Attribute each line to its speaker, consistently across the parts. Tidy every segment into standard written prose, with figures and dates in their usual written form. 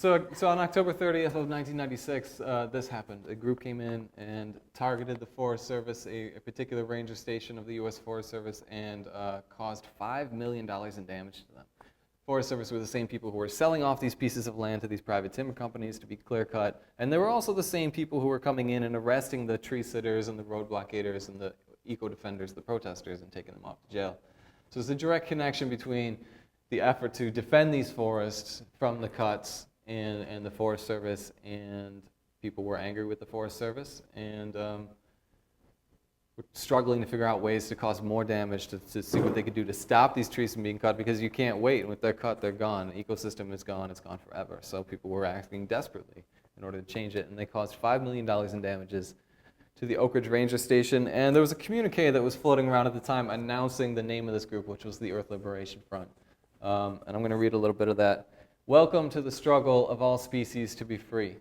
Speaker 1: So on October 30th of 1996, this happened. A group came in and targeted the Forest Service, a particular ranger station of the U.S. Forest Service, and caused $5 million in damage to them. Forest Service were the same people who were selling off these pieces of land to these private timber companies to be clear cut, and they were also the same people who were coming in and arresting the tree sitters and the road blockaders and the eco-defenders, the protesters, and taking them off to jail. So there's a direct connection between the effort to defend these forests from the cuts and the Forest Service, and people were angry with the Forest Service and were struggling to figure out ways to cause more damage to see what they could do to stop these trees from being cut, because you can't wait. When they're cut, they're gone. The ecosystem is gone. It's gone forever. So people were acting desperately in order to change it, and they caused $5 million in damages to the Oak Ridge Ranger Station. And there was a communique that was floating around at the time announcing the name of this group, which was the Earth Liberation Front. And I'm going to read a little bit of that. Welcome to the struggle of all species to be free.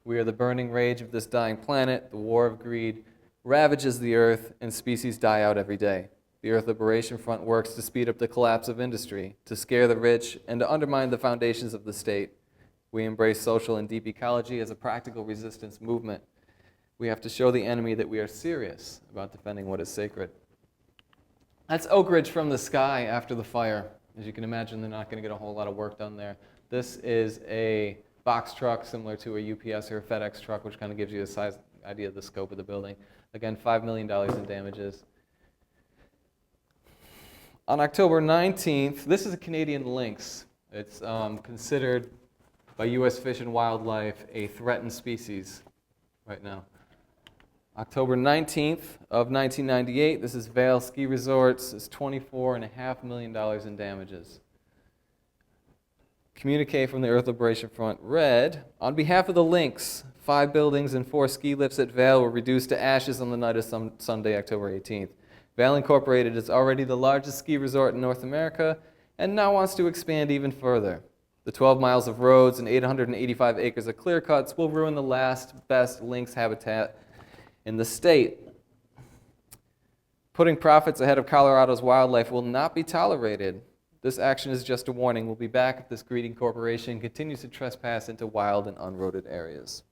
Speaker 1: We are the burning rage of this dying planet. The war of greed ravages the earth, and species die out every day. The Earth Liberation Front works to speed up the collapse of industry, to scare the rich, and to undermine the foundations of the state. We embrace social and deep ecology as a practical resistance movement. We have to show the enemy that we are serious about defending what is sacred. That's Oak Ridge from the sky after the fire. As you can imagine, they're not going to get a whole lot of work done there. This is a box truck similar to a UPS or a FedEx truck, which kind of gives you a idea of the scope of the building. Again, $5 million in damages. On October 19th, this is a Canadian lynx. It's considered by U.S. Fish and Wildlife a threatened species right now. October 19th of 1998, this is Vail Ski Resorts. It's $24.5 million in damages. Communique from the Earth Liberation Front read, on behalf of the Lynx, 5 buildings and 4 ski lifts at Vail were reduced to ashes on the night of Sunday, October 18th. Vail Incorporated is already the largest ski resort in North America and now wants to expand even further. The 12 miles of roads and 885 acres of clear cuts will ruin the last best lynx habitat in the state. Putting profits ahead of Colorado's wildlife will not be tolerated. This action is just a warning. We'll be back if this greedy corporation continues to trespass into wild and unroaded areas.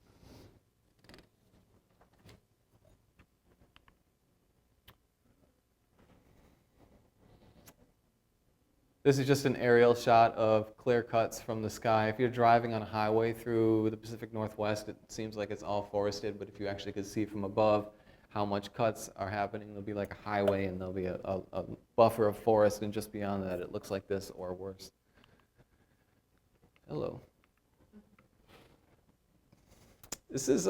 Speaker 1: This is just an aerial shot of clear cuts from the sky. If you're driving on a highway through the Pacific Northwest, it seems like it's all forested, but if you actually could see from above how much cuts are happening, there'll be like a highway and there'll be a buffer of forest, and just beyond that it looks like this or worse. Hello. This is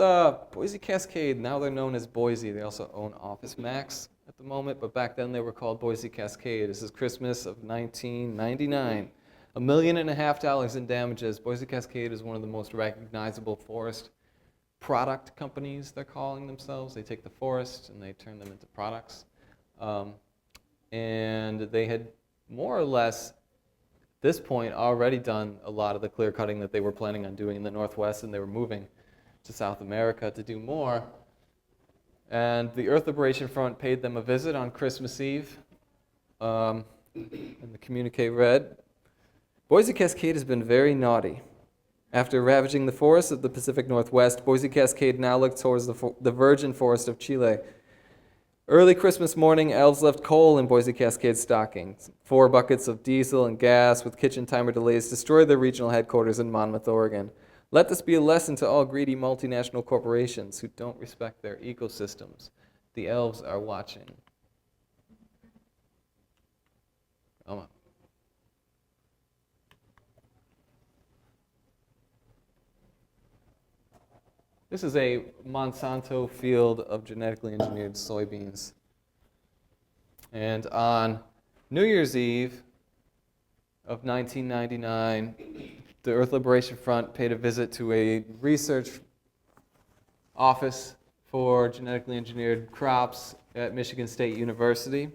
Speaker 1: Boise Cascade. Now they're known as Boise. They also own Office Max at the moment, but back then they were called Boise Cascade. This is Christmas of 1999. $1.5 million in damages. Boise Cascade is one of the most recognizable forest product companies, they're calling themselves. They take the forest and they turn them into products. And they had more or less, at this point, already done a lot of the clear cutting that they were planning on doing in the Northwest, and they were moving to South America to do more. And the Earth Liberation Front paid them a visit on Christmas Eve. And the communique read, Boise Cascade has been very naughty. After ravaging the forests of the Pacific Northwest, Boise Cascade now looks towards the virgin forest of Chile. Early Christmas morning, elves left coal in Boise Cascade stockings. 4 buckets of diesel and gas with kitchen timer delays destroyed their regional headquarters in Monmouth, Oregon. Let this be a lesson to all greedy multinational corporations who don't respect their ecosystems. The elves are watching. Come on. This is a Monsanto field of genetically engineered soybeans. And on New Year's Eve of 1999, the Earth Liberation Front paid a visit to a research office for genetically engineered crops at Michigan State University,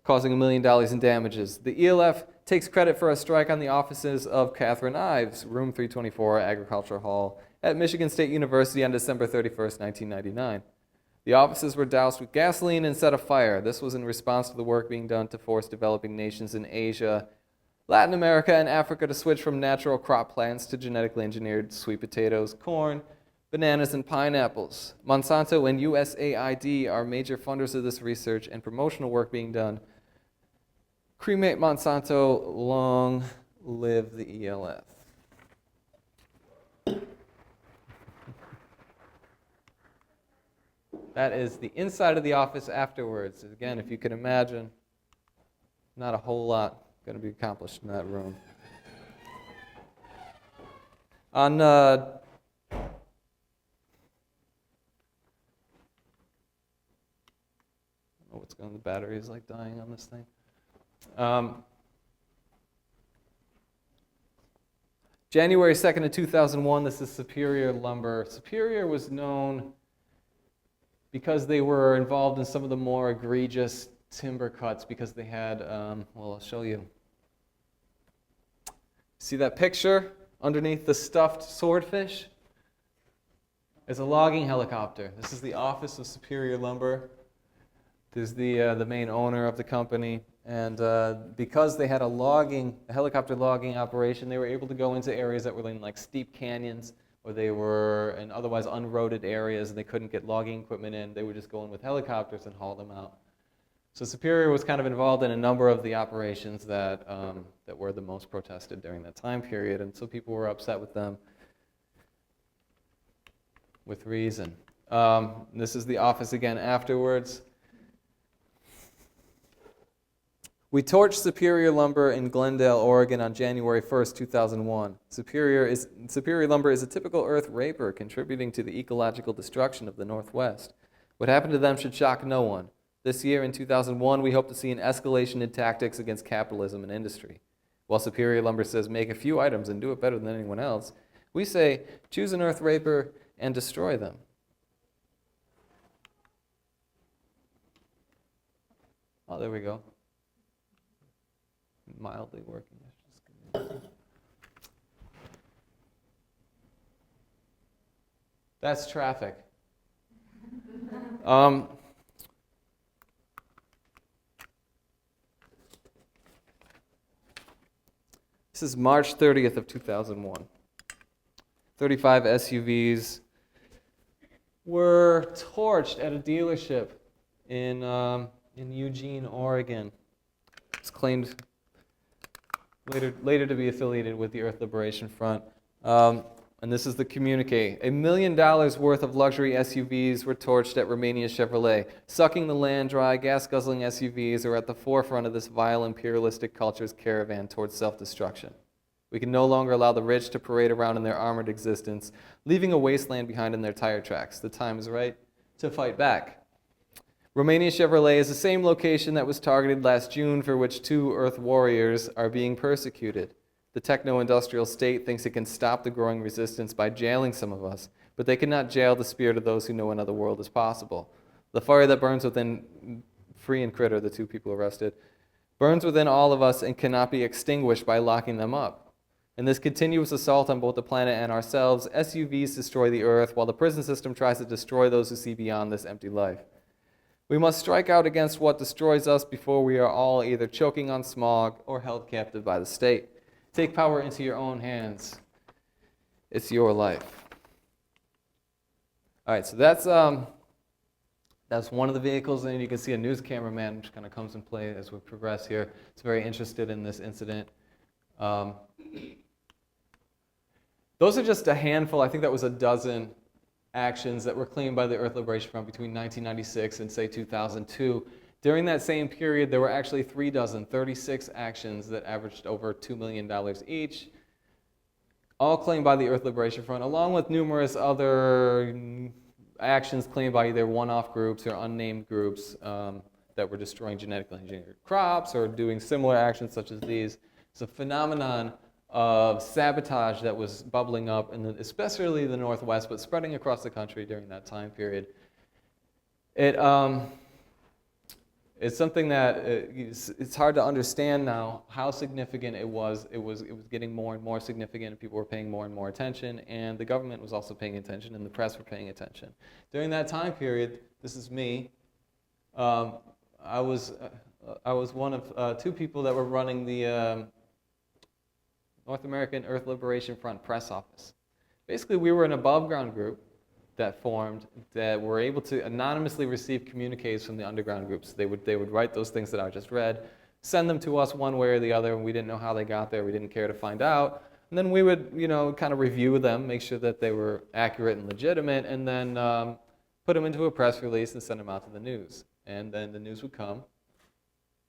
Speaker 1: causing $1 million in damages. The ELF takes credit for a strike on the offices of Catherine Ives, room 324, Agricultural Hall, at Michigan State University on December 31st, 1999. The offices were doused with gasoline and set afire. This was in response to the work being done to force developing nations in Asia, Latin America and Africa to switch from natural crop plants to genetically engineered sweet potatoes, corn, bananas, and pineapples. Monsanto and USAID are major funders of this research and promotional work being done. Cremate Monsanto, long live the ELF. That is the inside of the office afterwards. Again, if you can imagine, not a whole lot going to be accomplished in that room. On oh, what's going on? The battery is like dying on this thing. January 2nd of 2001, this is Superior Lumber. Superior was known because they were involved in some of the more egregious timber cuts because they had, well, I'll show you. See that picture underneath the stuffed swordfish? It's a logging helicopter. This is the office of Superior Lumber. There's the main owner of the company. And because they had a helicopter logging operation, they were able to go into areas that were in like steep canyons, or they were in otherwise unroaded areas and they couldn't get logging equipment in. They would just go in with helicopters and haul them out. So Superior was kind of involved in a number of the operations that were the most protested during that time period, and so people were upset with them with reason. This is the office again afterwards. We torched Superior Lumber in Glendale, Oregon on January 1st, 2001. Superior Lumber is a typical earth raper contributing to the ecological destruction of the Northwest. What happened to them should shock no one. This year, in 2001, we hope to see an escalation in tactics against capitalism and industry. While Superior Lumber says make a few items and do it better than anyone else, we say choose an earth raper and destroy them. Oh, there we go. Mildly working. That's traffic. This is March 30th of 2001. 35 SUVs were torched at a dealership in Eugene, Oregon. It's claimed later to be affiliated with the Earth Liberation Front. And this is the communique. $1 million worth of luxury SUVs were torched at Romania Chevrolet. Sucking the land dry, gas-guzzling SUVs are at the forefront of this vile imperialistic culture's caravan towards self-destruction. We can no longer allow the rich to parade around in their armored existence, leaving a wasteland behind in their tire tracks. The time is right to fight back. Romania Chevrolet is the same location that was targeted last June, for which 2 Earth warriors are being persecuted. The techno-industrial state thinks it can stop the growing resistance by jailing some of us, but they cannot jail the spirit of those who know another world is possible. The fire that burns within Free and Critter, the 2 people arrested, burns within all of us and cannot be extinguished by locking them up. In this continuous assault on both the planet and ourselves, SUVs destroy the Earth, while the prison system tries to destroy those who see beyond this empty life. We must strike out against what destroys us before we are all either choking on smog or held captive by the state. Take power into your own hands. It's your life. All right, so that's one of the vehicles, and you can see a news cameraman, which kind of comes in play as we progress here. It's very interested in this incident. Those are just a handful. I think that was a dozen actions that were claimed by the Earth Liberation Front between 1996 and, say, 2002. During that same period, there were actually 36 actions that averaged over $2 million each, all claimed by the Earth Liberation Front, along with numerous other actions claimed by either one-off groups or unnamed groups that were destroying genetically engineered crops or doing similar actions such as these. It's a phenomenon of sabotage that was bubbling up, especially the Northwest, but spreading across the country during that time period. It's something that it's hard to understand now how significant it was. It was getting more and more significant, and people were paying more and more attention, and the government was also paying attention, and the press were paying attention. During that time period, this is me. I was one of 2 people that were running the North American Earth Liberation Front Press Office. Basically, we were an above-ground group that formed that were able to anonymously receive communiques from the underground groups. They would write those things that I just read, send them to us one way or the other, and we didn't know how they got there. We didn't care to find out. And then we would, kind of review them, make sure that they were accurate and legitimate, and then put them into a press release and send them out to the news. And then the news would come,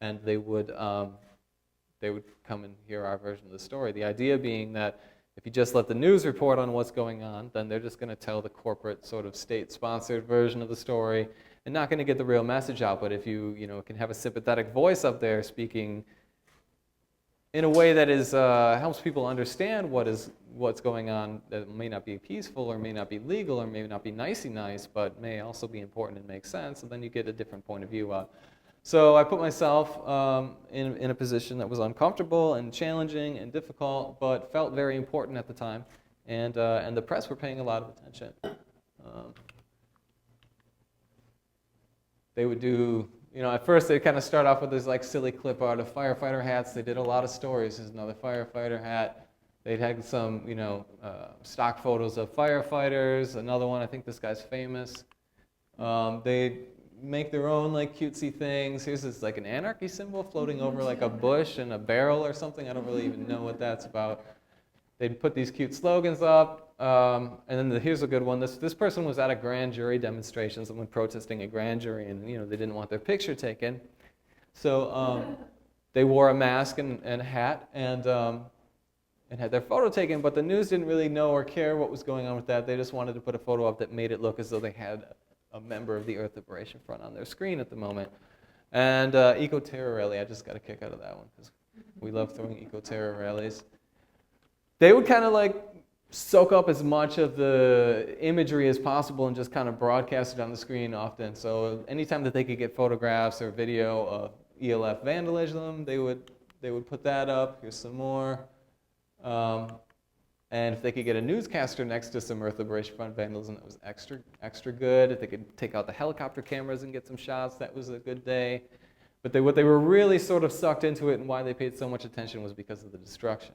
Speaker 1: and they would come and hear our version of the story. The idea being that if you just let the news report on what's going on, then they're just going to tell the corporate sort of state-sponsored version of the story and not going to get the real message out. But if you, can have a sympathetic voice up there speaking in a way that is helps people understand what's going on, that may not be peaceful or may not be legal or may not be nicey nice, but may also be important and make sense, and then you get a different point of view out. So I put myself in a position that was uncomfortable and challenging and difficult, but felt very important at the time, and the press were paying a lot of attention. They would do, at first they kind of start off with this like silly clip art of firefighter hats. They did a lot of stories. There's another firefighter hat. They'd had some, stock photos of firefighters. Another one, I think this guy's famous. They make their own like cutesy things. Here's this like an anarchy symbol floating over like a bush and a barrel or something. I don't really even know what that's about. They'd put these cute slogans up, and then here's a good one. This person was at a grand jury demonstration, someone protesting a grand jury, and they didn't want their picture taken, so they wore a mask and a hat and had their photo taken. But the news didn't really know or care what was going on with that. They just wanted to put a photo up that made it look as though they had a member of the Earth Liberation Front on their screen at the moment. And eco-terror rally, I just got a kick out of that one because we love throwing eco-terror rallies. They would kind of like soak up as much of the imagery as possible and just kind of broadcast it on the screen often. So anytime that they could get photographs or video of ELF vandalism, they would put that up. Here's some more. And if they could get a newscaster next to some Earth Liberation Front vandalism, that was extra good. If they could take out the helicopter cameras and get some shots, that was a good day. But what they were really sort of sucked into it, and why they paid so much attention, was because of the destruction.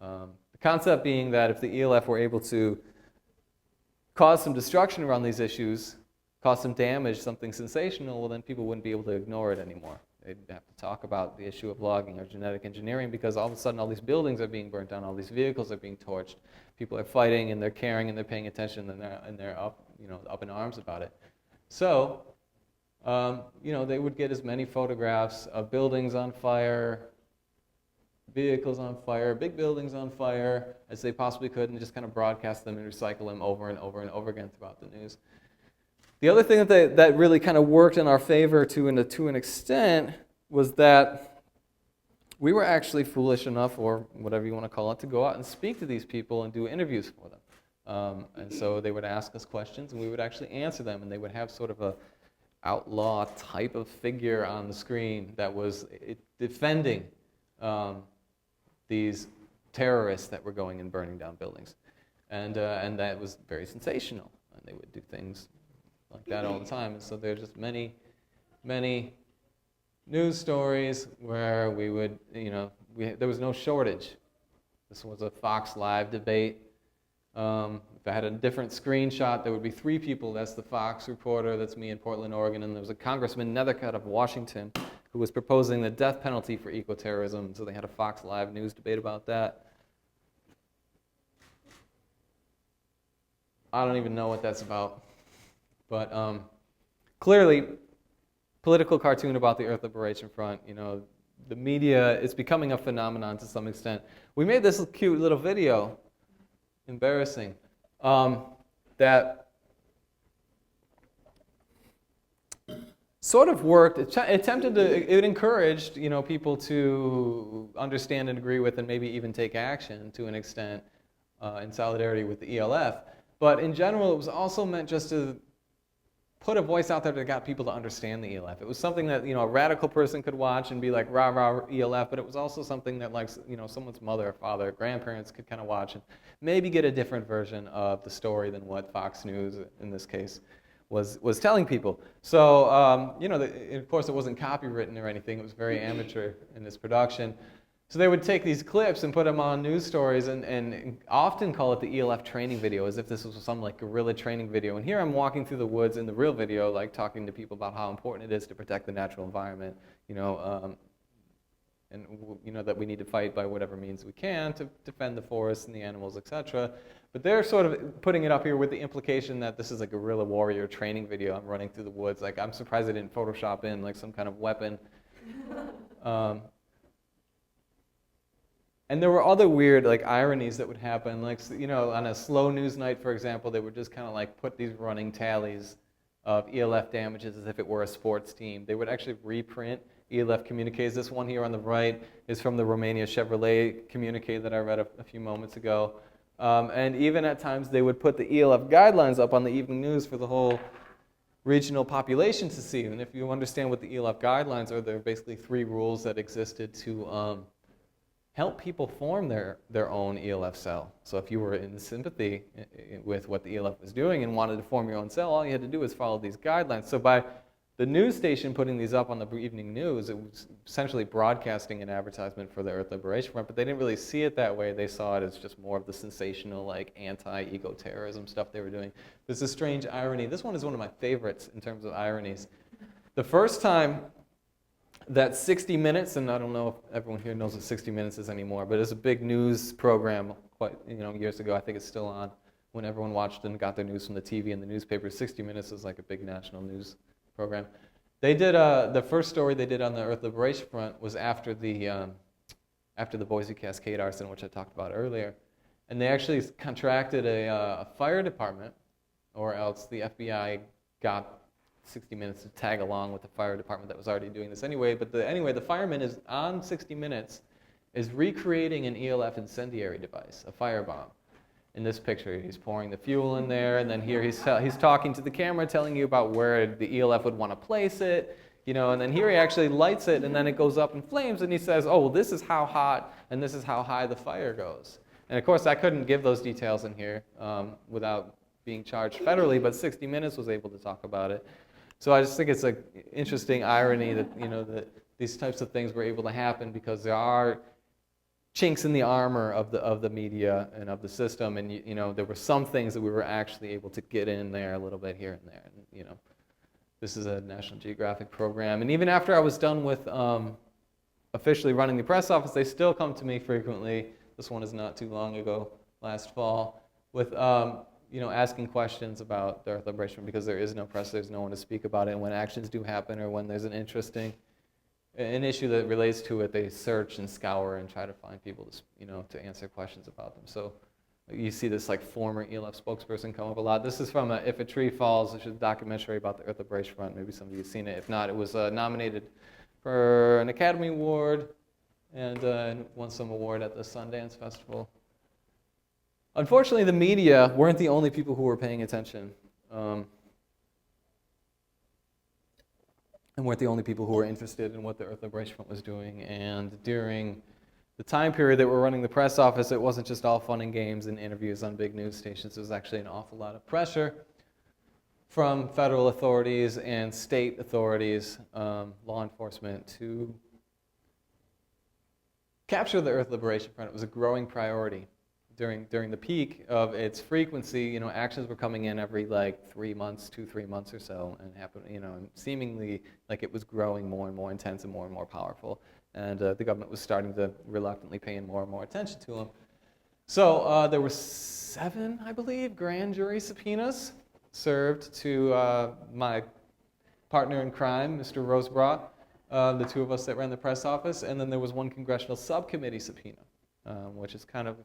Speaker 1: The concept being that if the ELF were able to cause some destruction around these issues, cause some damage, something sensational, well then people wouldn't be able to ignore it anymore. They'd have to talk about the issue of logging or genetic engineering, because all of a sudden all these buildings are being burnt down, all these vehicles are being torched, people are fighting and they're caring and they're paying attention and they're up in arms about it. So, they would get as many photographs of buildings on fire, vehicles on fire, big buildings on fire as they possibly could, and just kind of broadcast them and recycle them over and over and over again throughout the news. The other thing that really kind of worked in our favor to an extent was that we were actually foolish enough, or whatever you want to call it, to go out and speak to these people and do interviews for them. And so they would ask us questions and we would actually answer them, and they would have sort of a outlaw type of figure on the screen that was defending these terrorists that were going and burning down buildings. And that was very sensational, and they would do things like that all the time. And so there's just many news stories where we would, there was no shortage. This was a Fox Live debate. If I had a different screenshot, there would be 3 people. That's the Fox reporter, that's me in Portland, Oregon, and there was a Congressman Nethercutt of Washington who was proposing the death penalty for eco-terrorism. So they had a Fox Live news debate about that. I don't even know what that's about. But clearly, political cartoon about the Earth Liberation Front, the media is becoming a phenomenon to some extent. We made this cute little video, embarrassing, that sort of worked. It encouraged, people to understand and agree with and maybe even take action to an extent in solidarity with the ELF. But in general, it was also meant just to put a voice out there that got people to understand the ELF. It was something that a radical person could watch and be like, rah, rah, ELF, but it was also something that like someone's mother or father or grandparents could kind of watch and maybe get a different version of the story than what Fox News, in this case, was telling people. So, of course it wasn't copywritten or anything. It was very amateur in its production. So they would take these clips and put them on news stories and often call it the ELF training video, as if this was some like guerrilla training video. And here I'm walking through the woods in the real video, like talking to people about how important it is to protect the natural environment, and that we need to fight by whatever means we can to defend the forests and the animals, etc. But they're sort of putting it up here with the implication that this is a guerrilla warrior training video. I'm running through the woods. Like, I'm surprised they didn't Photoshop in like some kind of weapon. And there were other weird like ironies that would happen. Like, on a slow news night, for example, they would just kind of like put these running tallies of ELF damages as if it were a sports team. They would actually reprint ELF communiques. This one here on the right is from the Romania Chevrolet communique that I read a few moments ago. And even at times they would put the ELF guidelines up on the evening news for the whole regional population to see. And if you understand what the ELF guidelines are, they're basically 3 rules that existed to help people form their own ELF cell. So if you were in sympathy with what the ELF was doing and wanted to form your own cell, all you had to do was follow these guidelines. So by the news station putting these up on the evening news, it was essentially broadcasting an advertisement for the Earth Liberation Front, but they didn't really see it that way. They saw it as just more of the sensational, like, anti-eco-terrorism stuff they were doing. There's a strange irony. This one is one of my favorites in terms of ironies. The first time that 60 Minutes, and I don't know if everyone here knows what 60 Minutes is anymore, but it's a big news program quite years ago. I think it's still on when everyone watched and got their news from the TV and the newspaper. 60 Minutes is like a big national news program. They did the first story they did on the Earth Liberation Front was after the Boise Cascade arson, which I talked about earlier, and they actually contracted a fire department, or else the FBI got 60 Minutes to tag along with the fire department that was already doing this anyway. But the fireman is on 60 Minutes is recreating an ELF incendiary device, a firebomb. In this picture, he's pouring the fuel in there, and then here he's talking to the camera, telling you about where the ELF would want to place it, and then here he actually lights it, and then it goes up in flames, and he says, oh, well, this is how hot, and this is how high the fire goes. And of course, I couldn't give those details in here without being charged federally, but 60 Minutes was able to talk about it. So I just think it's an interesting irony that, that these types of things were able to happen because there are chinks in the armor of the media and of the system, and there were some things that we were actually able to get in there a little bit here and there. And, this is a National Geographic program, and even after I was done with officially running the press office, they still come to me frequently. This one is not too long ago, last fall, with asking questions about the Earth Liberation, because there is no press, there's no one to speak about it, and when actions do happen or when there's an issue that relates to it, they search and scour and try to find people to answer questions about them. So you see this like former ELF spokesperson come up a lot. This is from If a Tree Falls, which is a documentary about the Earth Liberation Front. Maybe some of you have seen it. If not, it was nominated for an Academy Award and won some award at the Sundance Festival. Unfortunately, the media weren't the only people who were paying attention. And weren't the only people who were interested in what the Earth Liberation Front was doing. And during the time period that we're running the press office, it wasn't just all fun and games and interviews on big news stations. There was actually an awful lot of pressure from federal authorities and state authorities, law enforcement, to capture the Earth Liberation Front. It was a growing priority. During the peak of its frequency, actions were coming in every 3 months, 2-3 months or so, and and seemingly like it was growing more and more intense and more powerful. And the government was starting to reluctantly pay more and more attention to them. So there were 7, I believe, grand jury subpoenas served to my partner in crime, Mr. Rosebrot, the two of us that ran the press office, and then there was 1 congressional subcommittee subpoena, which is kind of,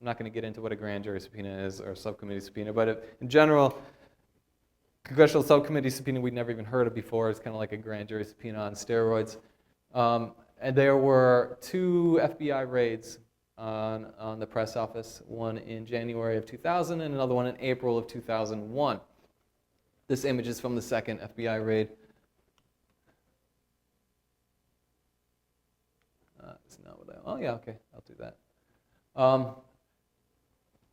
Speaker 1: I'm not going to get into what a grand jury subpoena is or a subcommittee subpoena, but in general, congressional subcommittee subpoena we'd never even heard of before. It's kind of like a grand jury subpoena on steroids. And there were 2 FBI raids on the press office, one in January of 2000 and another one in April of 2001. This image is from the second FBI raid. It's not what oh yeah, okay, I'll do that.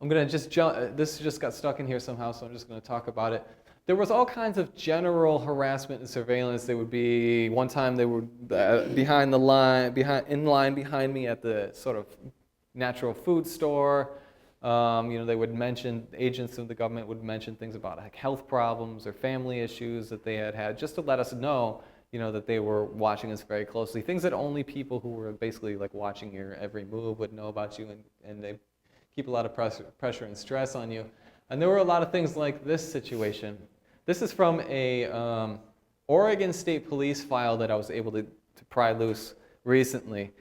Speaker 1: I'm going to just jump, this just got stuck in here somehow, so I'm just going to talk about it. There was all kinds of general harassment and surveillance. They would be, one time they were in line behind me at the sort of natural food store. They would mention, agents of the government would mention things about like health problems or family issues that they had just to let us know, that they were watching us very closely. Things that only people who were basically like watching your every move would know about you, and they keep a lot of pressure and stress on you. And there were a lot of things like this situation. This is from a Oregon State Police file that I was able to pry loose recently,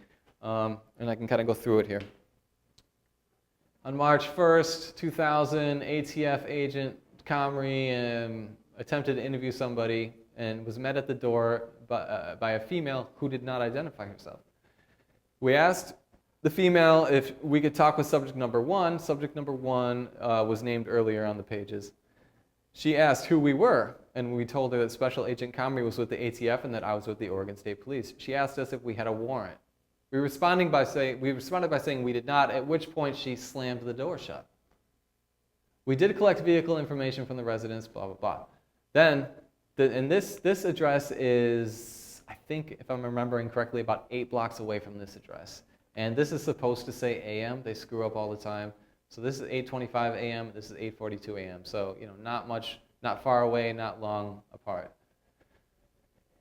Speaker 1: and I can kind of go through it here. On March 1st, 2000, ATF agent Comrie attempted to interview somebody and was met at the door by a female who did not identify herself. We asked the female if we could talk with subject number one. Subject number one was named earlier on the pages. She asked who we were, and we told her that Special Agent Comrie was with the ATF and that I was with the Oregon State Police. She asked us if we had a warrant. We responded by saying we did not, at which point she slammed the door shut. We did collect vehicle information from the residents, blah, blah, blah. Then, and this address is, I think, if I'm remembering correctly, about 8 blocks away from this address. And this is supposed to say AM. They screw up all the time. So this is 8:25 a.m., this is 8:42 a.m. So, not far away, not long apart.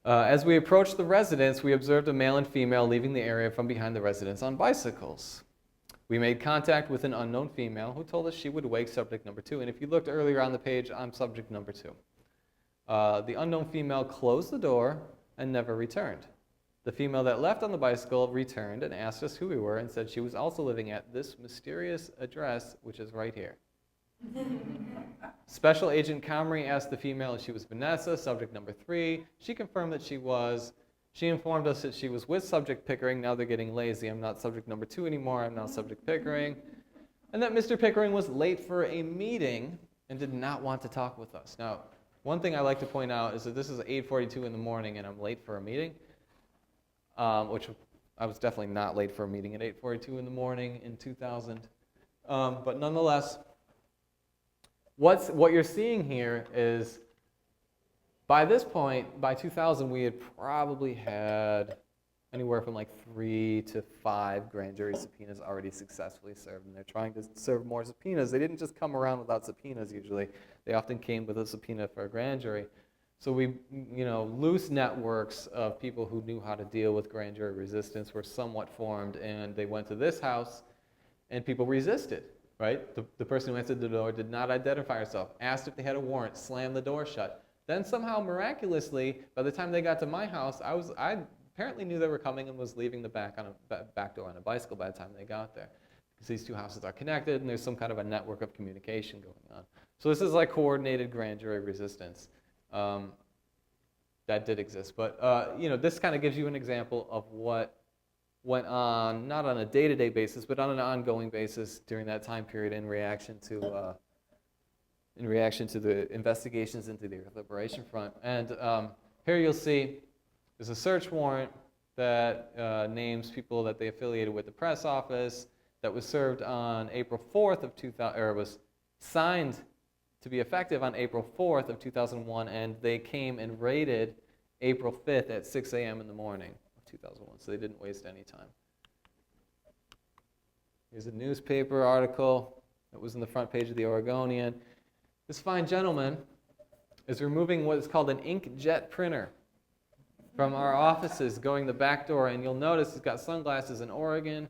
Speaker 1: As we approached the residence, we observed a male and female leaving the area from behind the residence on bicycles. We made contact with an unknown female who told us she would wake subject number 2. And if you looked earlier on the page, I'm subject number 2. The unknown female closed the door and never returned. The female that left on the bicycle returned and asked us who we were and said she was also living at this mysterious address, which is right here. Special Agent Comrie asked the female if she was Vanessa, subject number 3. She confirmed that she was. She informed us that she was with subject Pickering. Now they're getting lazy. I'm not subject number 2 anymore. I'm now subject Pickering. And that Mr. Pickering was late for a meeting and did not want to talk with us. Now, one thing I like to point out is that this is 8:42 in the morning and I'm late for a meeting. Which I was definitely not late for a meeting at 8:42 in the morning in 2000. But nonetheless, what you're seeing here is, by this point, by 2000, we had probably had anywhere from like 3 to 5 grand jury subpoenas already successfully served, and they're trying to serve more subpoenas. They didn't just come around without subpoenas usually. They often came with a subpoena for a grand jury. So we, loose networks of people who knew how to deal with grand jury resistance were somewhat formed, and they went to this house, and people resisted, right? The person who answered the door did not identify herself, asked if they had a warrant, slammed the door shut. Then somehow, miraculously, by the time they got to my house, I apparently knew they were coming and was leaving the back door on a bicycle by the time they got there. Because these two houses are connected, and there's some kind of a network of communication going on. So this is like coordinated grand jury resistance. That did exist, but this kind of gives you an example of what went on, not on a day-to-day basis, but on an ongoing basis during that time period in reaction to the investigations into the Liberation Front. And here you'll see there's a search warrant that names people that they affiliated with the press office that was served on April 4th of 2000, or was signed to be effective on April 4th of 2001, and they came and raided April 5th at 6 a.m. in the morning of 2001, so they didn't waste any time. Here's a newspaper article that was in the front page of the Oregonian. This fine gentleman is removing what is called an inkjet printer from our offices, going the back door, and you'll notice he's got sunglasses in Oregon.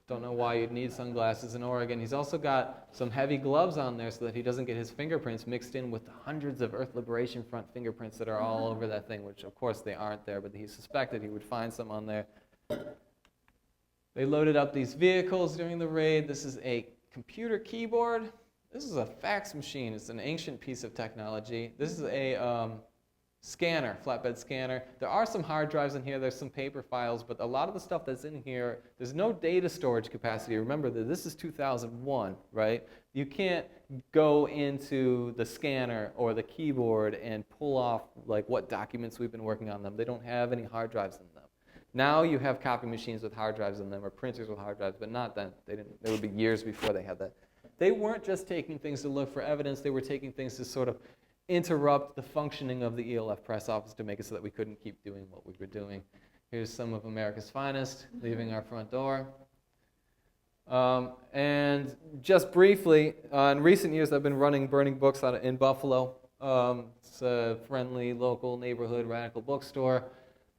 Speaker 1: Don't know why you'd need sunglasses in Oregon. He's also got some heavy gloves on there so that he doesn't get his fingerprints mixed in with the hundreds of Earth Liberation Front fingerprints that are all over that thing, which of course they aren't there, but he suspected he would find some on there. They loaded up these vehicles during the raid. This is a computer keyboard. This is a fax machine. It's an ancient piece of technology. This is a scanner, flatbed scanner. There are some hard drives in here, there's some paper files, but a lot of the stuff that's in here, there's no data storage capacity. Remember that this is 2001, right? You can't go into the scanner or the keyboard and pull off like what documents we've been working on them. They don't have any hard drives in them. Now you have copy machines with hard drives in them or printers with hard drives, but not then. They would be years before they had that. They weren't just taking things to look for evidence, they were taking things to sort of interrupt the functioning of the ELF press office to make it so that we couldn't keep doing what we were doing. Here's some of America's finest leaving our front door. And just briefly, in recent years, I've been running Burning Books in Buffalo. It's a friendly, local, neighborhood, radical bookstore.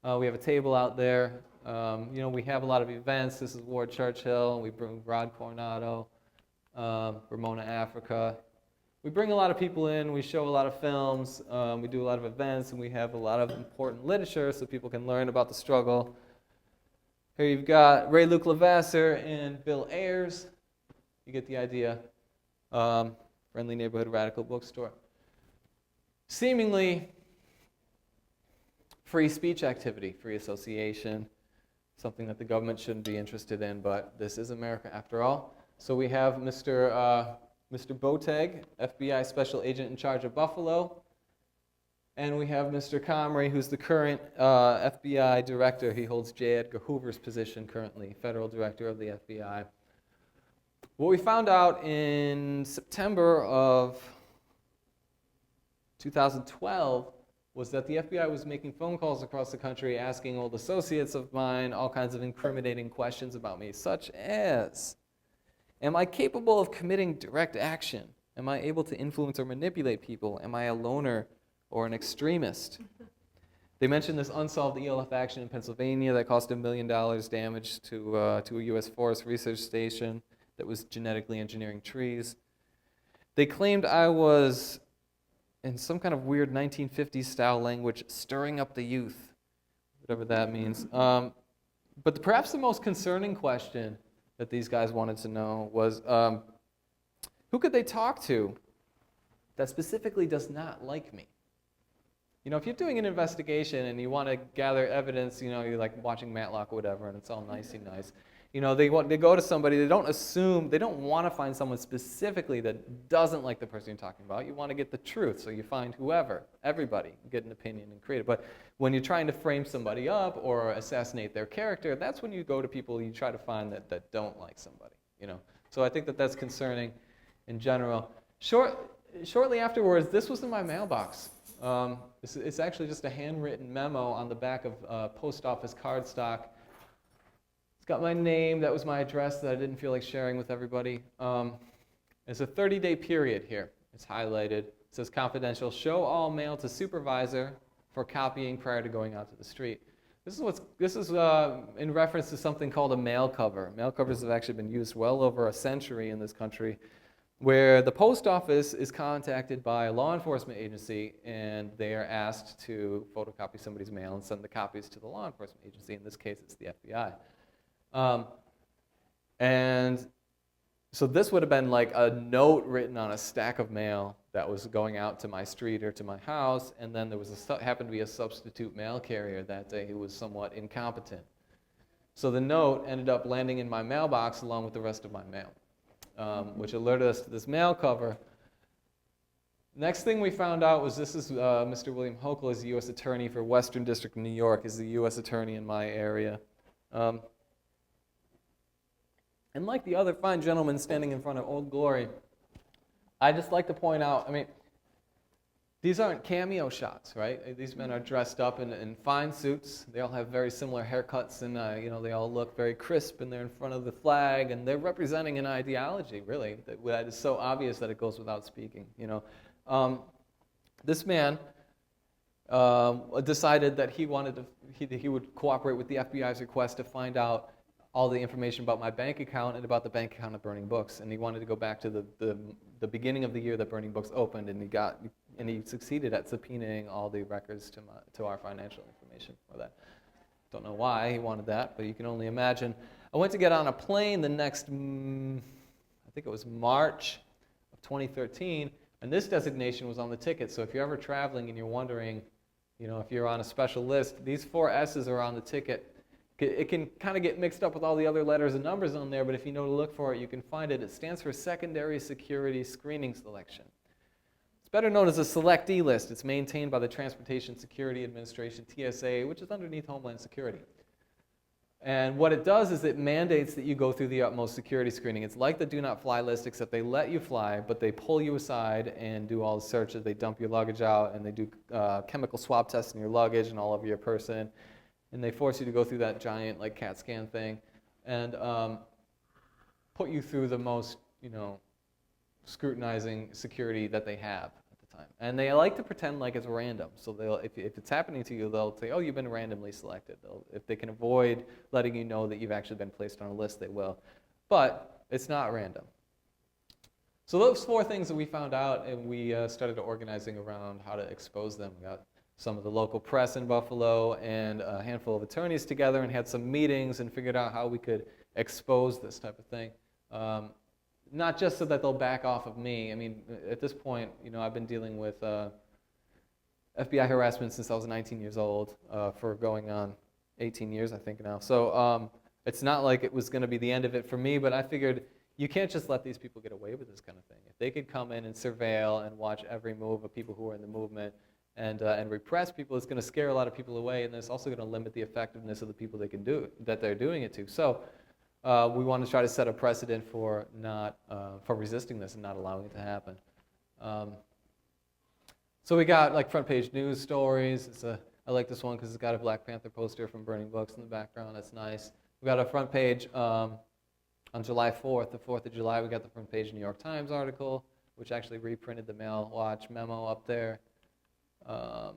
Speaker 1: We have a table out there. We have a lot of events. This is Ward Churchill. We bring Rod Coronado, Ramona Africa. We bring a lot of people in. We show a lot of films. We do a lot of events, and we have a lot of important literature so people can learn about the struggle. Here you've got Ray Luke Levasseur and Bill Ayers. You get the idea. Friendly neighborhood radical bookstore. Seemingly free speech activity, free association, something that the government shouldn't be interested in, but this is America after all. So we have Mr. Boateng, FBI Special Agent in charge of Buffalo. And we have Mr. Comrie, who's the current FBI director. He holds J. Edgar Hoover's position currently, federal director of the FBI. What we found out in September of 2012 was that the FBI was making phone calls across the country asking old associates of mine all kinds of incriminating questions about me, such as, am I capable of committing direct action? Am I able to influence or manipulate people? Am I a loner or an extremist? They mentioned this unsolved ELF action in Pennsylvania that cost $1 million damage to a U.S. Forest Research Station that was genetically engineering trees. They claimed I was, in some kind of weird 1950s style language, stirring up the youth, whatever that means. But perhaps the most concerning question that these guys wanted to know was, who could they talk to that specifically does not like me? If you're doing an investigation and you want to gather evidence, you're like watching Matlock or whatever, and it's all nicey nice. They go to somebody, they don't want to find someone specifically that doesn't like the person you're talking about. You want to get the truth, so you find everybody, get an opinion and create it. But when you're trying to frame somebody up or assassinate their character, that's when you go to people you try to find that don't like somebody. So I think that's concerning in general. Shortly afterwards, this was in my mailbox. It's actually just a handwritten memo on the back of post office cardstock. It's got my name. That was my address that I didn't feel like sharing with everybody. It's a 30-day period here. It's highlighted. It says confidential. Show all mail to supervisor for copying prior to going out to the street. This is in reference to something called a mail cover. Mail covers have actually been used well over a century in this country, where the post office is contacted by a law enforcement agency and they are asked to photocopy somebody's mail and send the copies to the law enforcement agency. In this case, it's the FBI. And so this would have been like a note written on a stack of mail that was going out to my street or to my house, and then there was happened to be a substitute mail carrier that day who was somewhat incompetent. So the note ended up landing in my mailbox along with the rest of my mail. Which alerted us to this mail cover. Next thing we found out was this is Mr. William Hochul is the U.S. Attorney for Western District of New York, is the U.S. Attorney in my area. And like the other fine gentleman standing in front of Old Glory, I just like to point out, these aren't cameo shots, right? These men are dressed up in fine suits. They all have very similar haircuts, and they all look very crisp, and they're in front of the flag, and they're representing an ideology, really, that is so obvious that it goes without speaking. This man decided that he would cooperate with the FBI's request to find out all the information about my bank account and about the bank account of Burning Books, and he wanted to go back to the beginning of the year that Burning Books opened, and he succeeded at subpoenaing all the records to our financial information for that. Don't know why he wanted that, but you can only imagine. I went to get on a plane the next, I think it was March of 2013, and this designation was on the ticket. So if you're ever traveling and you're wondering, if you're on a special list, these 4 S's are on the ticket. It can kind of get mixed up with all the other letters and numbers on there, but if you know to look for it, you can find it. It stands for Secondary Security Screening Selection. It's better known as a selectee list. It's maintained by the Transportation Security Administration, TSA, which is underneath Homeland Security. And what it does is it mandates that you go through the utmost security screening. It's like the do not fly list, except they let you fly, but they pull you aside and do all the searches. They dump your luggage out, and they do chemical swab tests in your luggage and all over your person. And they force you to go through that giant like CAT scan thing and put you through the most, scrutinizing security that they have. And they like to pretend like it's random. So if it's happening to you, they'll say, oh, you've been randomly selected. If they can avoid letting you know that you've actually been placed on a list, they will. But it's not random. So those 4 things that we found out, and we started organizing around how to expose them. We got some of the local press in Buffalo and a handful of attorneys together and had some meetings and figured out how we could expose this type of thing. Not just so that they'll back off of me. I mean, at this point, I've been dealing with FBI harassment since I was 19 years old, for going on 18 years, I think now. So it's not like it was going to be the end of it for me, but I figured you can't just let these people get away with this kind of thing. If they could come in and surveil and watch every move of people who are in the movement and repress people, it's going to scare a lot of people away, and it's also going to limit the effectiveness of the people that they're doing it to. So we want to try to set a precedent for for resisting this and not allowing it to happen. So we got like front page news stories. I like this one because it's got a Black Panther poster from Burning Books in the background. That's nice. We got a front page on July 4th, the 4th of July. We got the front page New York Times article, which actually reprinted the Mail Watch memo up there.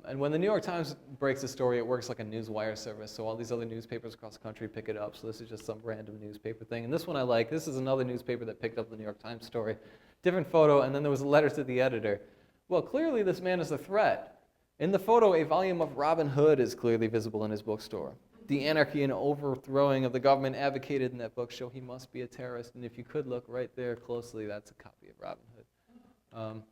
Speaker 1: And when the New York Times breaks a story, it works like a newswire service. So all these other newspapers across the country pick it up. So this is just some random newspaper thing. And this one I like. This is another newspaper that picked up the New York Times story. Different photo, and then there was a letter to the editor. Well, clearly this man is a threat. In the photo, a volume of Robin Hood is clearly visible in his bookstore. The anarchy and overthrowing of the government advocated in that book show he must be a terrorist. And if you could look right there closely, that's a copy of Robin Hood.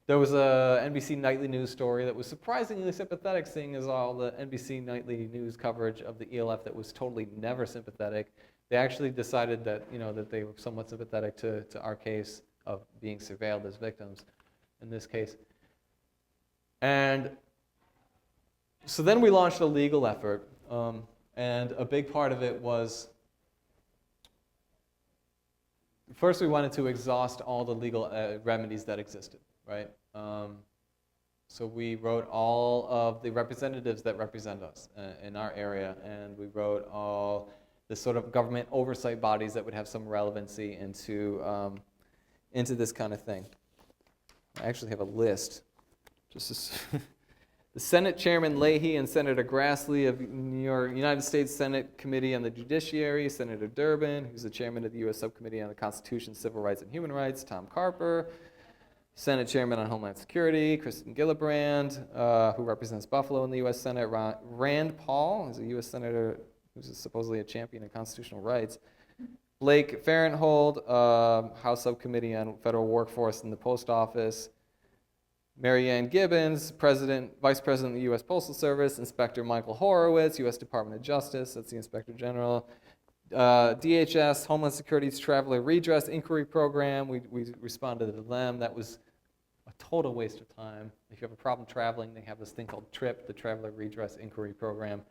Speaker 1: There was a NBC Nightly News story that was surprisingly sympathetic, seeing as all the NBC Nightly News coverage of the ELF that was totally never sympathetic. They actually decided that that they were somewhat sympathetic to our case of being surveilled as victims in this case. And so then we launched a legal effort, and a big part of it was, first we wanted to exhaust all the legal remedies that existed. Right? So we wrote all of the representatives that represent us in our area, and we wrote all the sort of government oversight bodies that would have some relevancy into this kind of thing. I actually have a list. The Senate Chairman Leahy and Senator Grassley of United States Senate Committee on the Judiciary, Senator Durbin, who's the chairman of the U.S. Subcommittee on the Constitution, Civil Rights, and Human Rights, Tom Carper, Senate Chairman on Homeland Security, Kristen Gillibrand, who represents Buffalo in the U.S. Senate, Rand Paul, who's a U.S. Senator who's supposedly a champion of constitutional rights, Blake Farenthold, House Subcommittee on Federal Workforce in the Post Office, Mary Ann Gibbons, Vice President of the U.S. Postal Service, Inspector Michael Horowitz, U.S. Department of Justice, that's the Inspector General, DHS, Homeland Security's Traveler Redress Inquiry Program, we responded to them. That was a total waste of time. If you have a problem traveling, they have this thing called TRIP, the Traveler Redress Inquiry Program.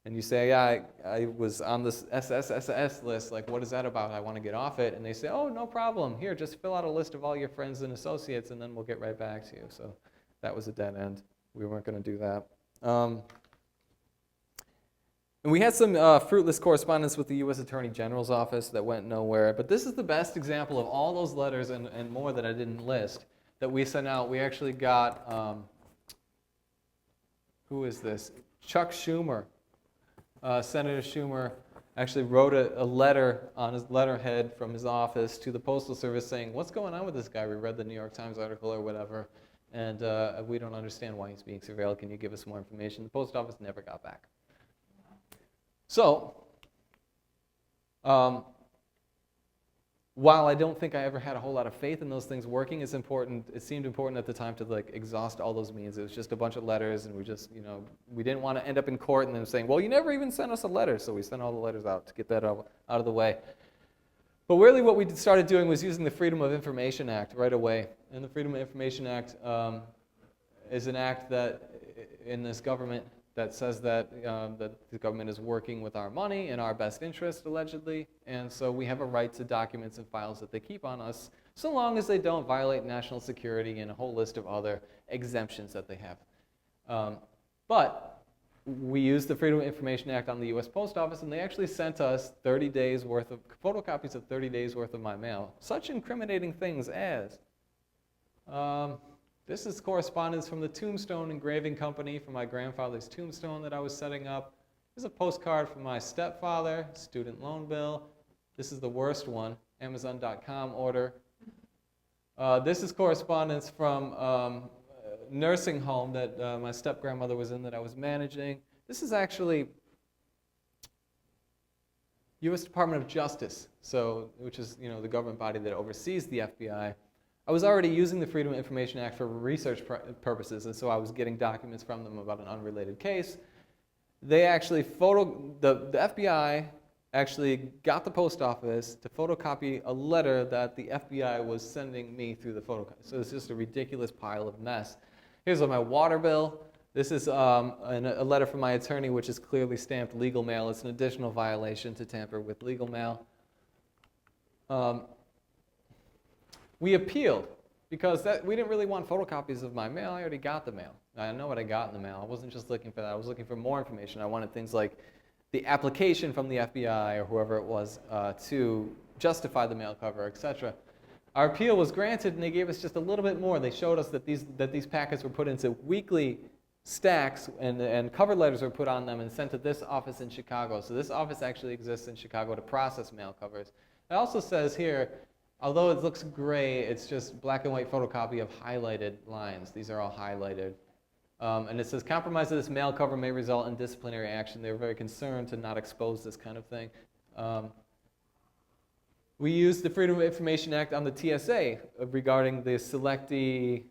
Speaker 1: And you say, yeah, I was on this SSSS list, like what is that about? I want to get off it. And they say, oh, no problem. Here, just fill out a list of all your friends and associates, and then we'll get right back to you. So that was a dead end. We weren't going to do that. And we had some fruitless correspondence with the U.S. Attorney General's office that went nowhere. But this is the best example of all those letters and more that I didn't list that we sent out. We actually got, who is this? Chuck Schumer. Senator Schumer actually wrote a letter on his letterhead from his office to the Postal Service saying, what's going on with this guy? We read the New York Times article or whatever, and we don't understand why he's being surveilled. Can you give us more information? The Post Office never got back. So, while I don't think I ever had a whole lot of faith in those things working, it's important. It seemed important at the time to like exhaust all those means. It was just a bunch of letters, and we just, we didn't want to end up in court and them saying, well, you never even sent us a letter. So we sent all the letters out to get that out of the way. But really what we started doing was using the Freedom of Information Act right away. And the Freedom of Information Act is an act that in this government that says that, that the government is working with our money in our best interest, allegedly. And so we have a right to documents and files that they keep on us, so long as they don't violate national security and a whole list of other exemptions that they have. But we used the Freedom of Information Act on the U.S. Post Office, and they actually sent us 30 days worth of photocopies of 30 days worth of my mail. Such incriminating things as, this is correspondence from the Tombstone Engraving Company for my grandfather's tombstone that I was setting up. Here's a postcard from my stepfather, student loan bill. This is the worst one, Amazon.com order. This is correspondence from nursing home that my step-grandmother was in that I was managing. This is actually U.S. Department of Justice, which is the government body that oversees the FBI. I was already using the Freedom of Information Act for research purposes, and so I was getting documents from them about an unrelated case. They actually the FBI actually got the post office to photocopy a letter that the FBI was sending me through the photocopy. So it's just a ridiculous pile of mess. Here's my water bill. This is a letter from my attorney, which is clearly stamped legal mail. It's an additional violation to tamper with legal mail. We appealed because we didn't really want photocopies of my mail. I already got the mail. I know what I got in the mail. I wasn't just looking for that. I was looking for more information. I wanted things like the application from the FBI or whoever it was to justify the mail cover, etc. Our appeal was granted, and they gave us just a little bit more. They showed us that these packets were put into weekly stacks, and cover letters were put on them and sent to this office in Chicago. So this office actually exists in Chicago to process mail covers. It also says here, although it looks gray, it's just black and white photocopy of highlighted lines. These are all highlighted. And it says, compromise of this mail cover may result in disciplinary action. They were very concerned to not expose this kind of thing. We used the Freedom of Information Act on the TSA regarding the selectee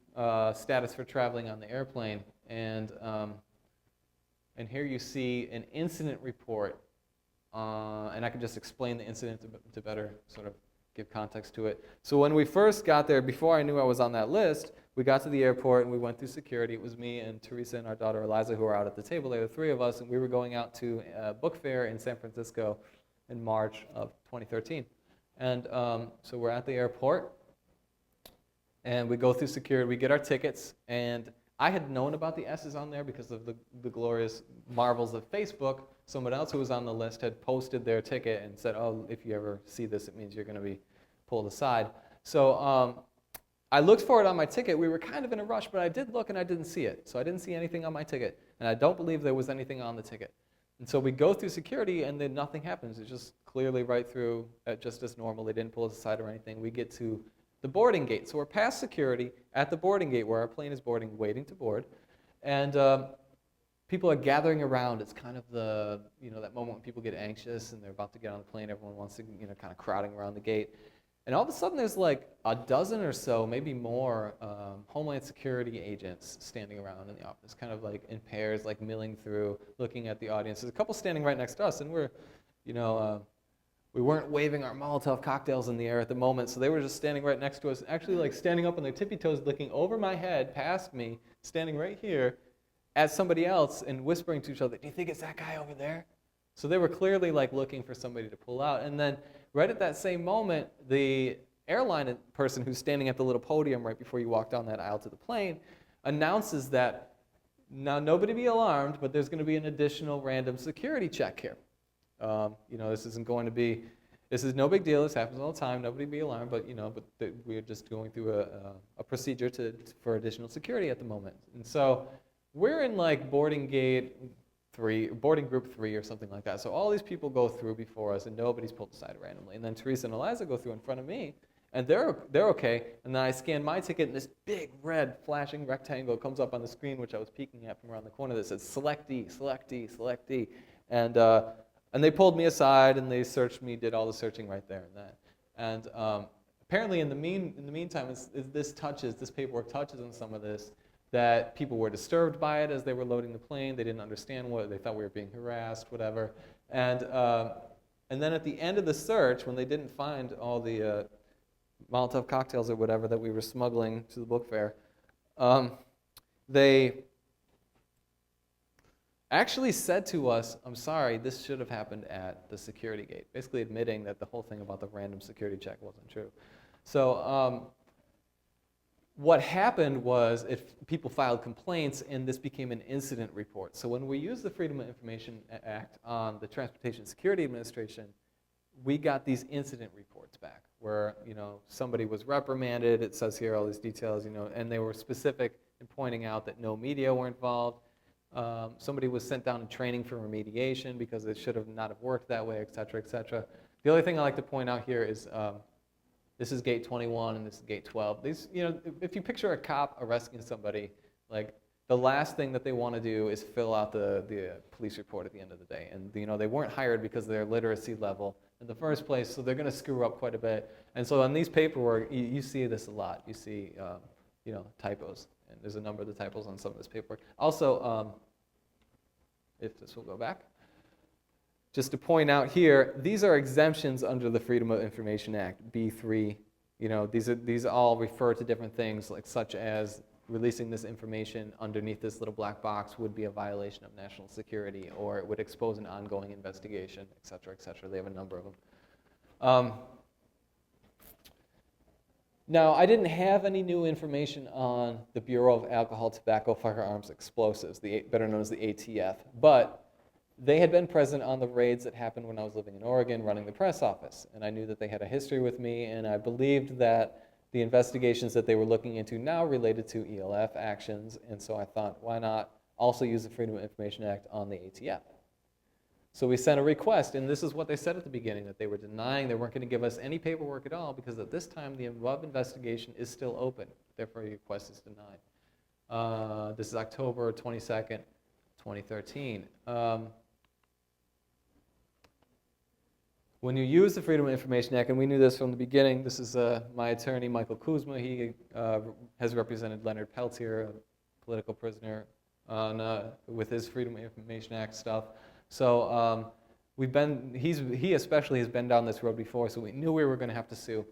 Speaker 1: status for traveling on the airplane. And here you see an incident report. And I can just explain the incident to better sort of give context to it. So when we first got there, before I knew I was on that list, we got to the airport and we went through security. It was me and Teresa and our daughter Eliza who were out at the table. There were three of us, and we were going out to a book fair in San Francisco in March of 2013. And so we're at the airport, and we go through security. We get our tickets, and I had known about the S's on there because of the glorious marvels of Facebook. Someone else who was on the list had posted their ticket and said, oh, if you ever see this, it means you're going to be pulled aside. So I looked for it on my ticket. We were kind of in a rush, but I did look and I didn't see it. So I didn't see anything on my ticket, and I don't believe there was anything on the ticket. And so we go through security, and then nothing happens. It's just clearly right through, just as normal. They didn't pull us aside or anything. We get to the boarding gate. So we're past security at the boarding gate where our plane is boarding, waiting to board. And people are gathering around. It's kind of the, that moment when people get anxious and they're about to get on the plane. Everyone wants to, kind of crowding around the gate. And all of a sudden there's like a dozen or so, maybe more, Homeland Security agents standing around in the office, kind of like in pairs, like milling through, looking at the audience. There's a couple standing right next to us, and we're, we weren't waving our Molotov cocktails in the air at the moment, so they were just standing right next to us, actually like standing up on their tippy toes, looking over my head, past me, standing right here, at somebody else, and whispering to each other, do you think it's that guy over there? So they were clearly like looking for somebody to pull out. And then right at that same moment, the airline person who's standing at the little podium right before you walk down that aisle to the plane announces that, now nobody be alarmed, but there's going to be an additional random security check here. This isn't going to be, this is no big deal. This happens all the time. Nobody be alarmed, but we're just going through a procedure for additional security at the moment. And so we're in like boarding gate 3, boarding group 3 or something like that. So all these people go through before us, and nobody's pulled aside randomly. And then Teresa and Eliza go through in front of me, and they're okay. And then I scan my ticket, and this big red flashing rectangle comes up on the screen, which I was peeking at from around the corner, that says selectee, selectee, selectee. And they pulled me aside, and they searched me, did all the searching right there and then. And apparently in the meantime, this paperwork touches on some of this, that people were disturbed by it as they were loading the plane. They didn't understand what, they thought we were being harassed, whatever. And then at the end of the search, when they didn't find all the Molotov cocktails or whatever that we were smuggling to the book fair, they actually said to us, I'm sorry, this should have happened at the security gate, basically admitting that the whole thing about the random security check wasn't true. So what happened was if people filed complaints and this became an incident report. So when we used the Freedom of Information Act on the Transportation Security Administration, we got these incident reports back where, somebody was reprimanded, it says here all these details, and they were specific in pointing out that no media were involved. Somebody was sent down in training for remediation because it should have not have worked that way, et cetera, et cetera. The other thing I like to point out here is this is gate 21 and this is gate 12. These, if you picture a cop arresting somebody, like the last thing that they want to do is fill out the police report at the end of the day. And they weren't hired because of their literacy level in the first place, so they're going to screw up quite a bit. And so on these paperwork, you see this a lot. You see, typos, and there's a number of the typos on some of this paperwork. Also, if this will go back. Just to point out here, these are exemptions under the Freedom of Information Act, B3. These all refer to different things, like such as releasing this information underneath this little black box would be a violation of national security, or it would expose an ongoing investigation, et cetera, et cetera. They have a number of them. Now, I didn't have any new information on the Bureau of Alcohol, Tobacco, Firearms, Explosives, better known as the ATF, but they had been present on the raids that happened when I was living in Oregon running the press office, and I knew that they had a history with me, and I believed that the investigations that they were looking into now related to ELF actions, and so I thought, why not also use the Freedom of Information Act on the ATF? So we sent a request, and this is what they said at the beginning, that they were denying, they weren't going to give us any paperwork at all, because at this time the above investigation is still open, therefore your request is denied. This is October 22nd, 2013. When you use the Freedom of Information Act, and we knew this from the beginning, this is my attorney, Michael Kuzma. He has represented Leonard Peltier, a political prisoner, with his Freedom of Information Act stuff. So he especially has been down this road before, so we knew we were going to have to sue,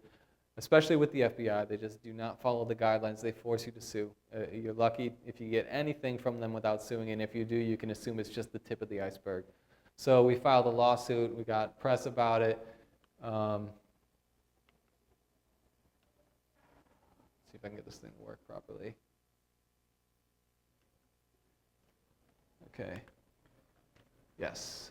Speaker 1: especially with the FBI. They just do not follow the guidelines. They force you to sue. You're lucky if you get anything from them without suing, and if you do, you can assume it's just the tip of the iceberg. So we filed a lawsuit. We got press about it. See if I can get this thing to work properly. Okay. Yes.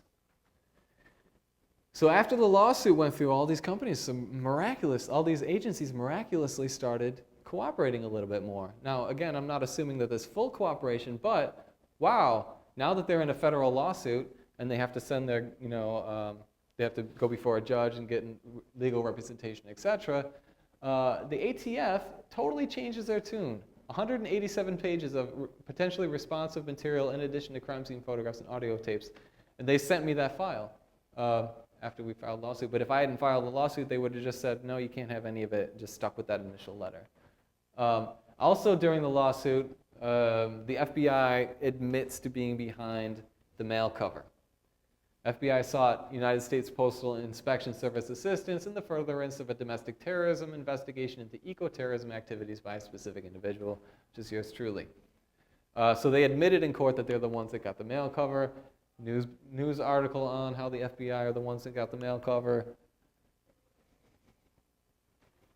Speaker 1: So after the lawsuit went through, all these companies, all these agencies miraculously started cooperating a little bit more. Now, again, I'm not assuming that there's full cooperation, but wow, now that they're in a federal lawsuit, and they have to send their, they have to go before a judge and get legal representation, etc. The ATF totally changes their tune. 187 pages of potentially responsive material in addition to crime scene photographs and audio tapes. And they sent me that file after we filed the lawsuit. But if I hadn't filed the lawsuit, they would have just said, no, you can't have any of it, just stuck with that initial letter. Also during the lawsuit, the FBI admits to being behind the mail cover. FBI sought United States Postal Inspection Service assistance in the furtherance of a domestic terrorism investigation into eco-terrorism activities by a specific individual, which is yours truly. So they admitted in court that they're the ones that got the mail cover. News article on how the FBI are the ones that got the mail cover.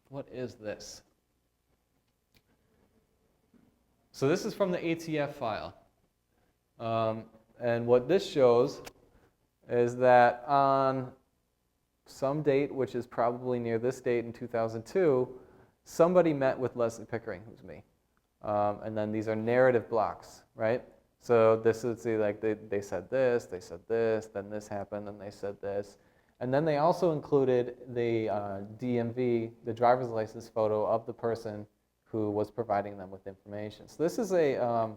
Speaker 1: What is this? So this is from the ATF file. And what this shows is that on some date, which is probably near this date in 2002, somebody met with Leslie Pickering, who's me. And then these are narrative blocks, right? So this is like they said this, then this happened, then they said this. And then they also included the DMV, the driver's license photo of the person who was providing them with information. So this is a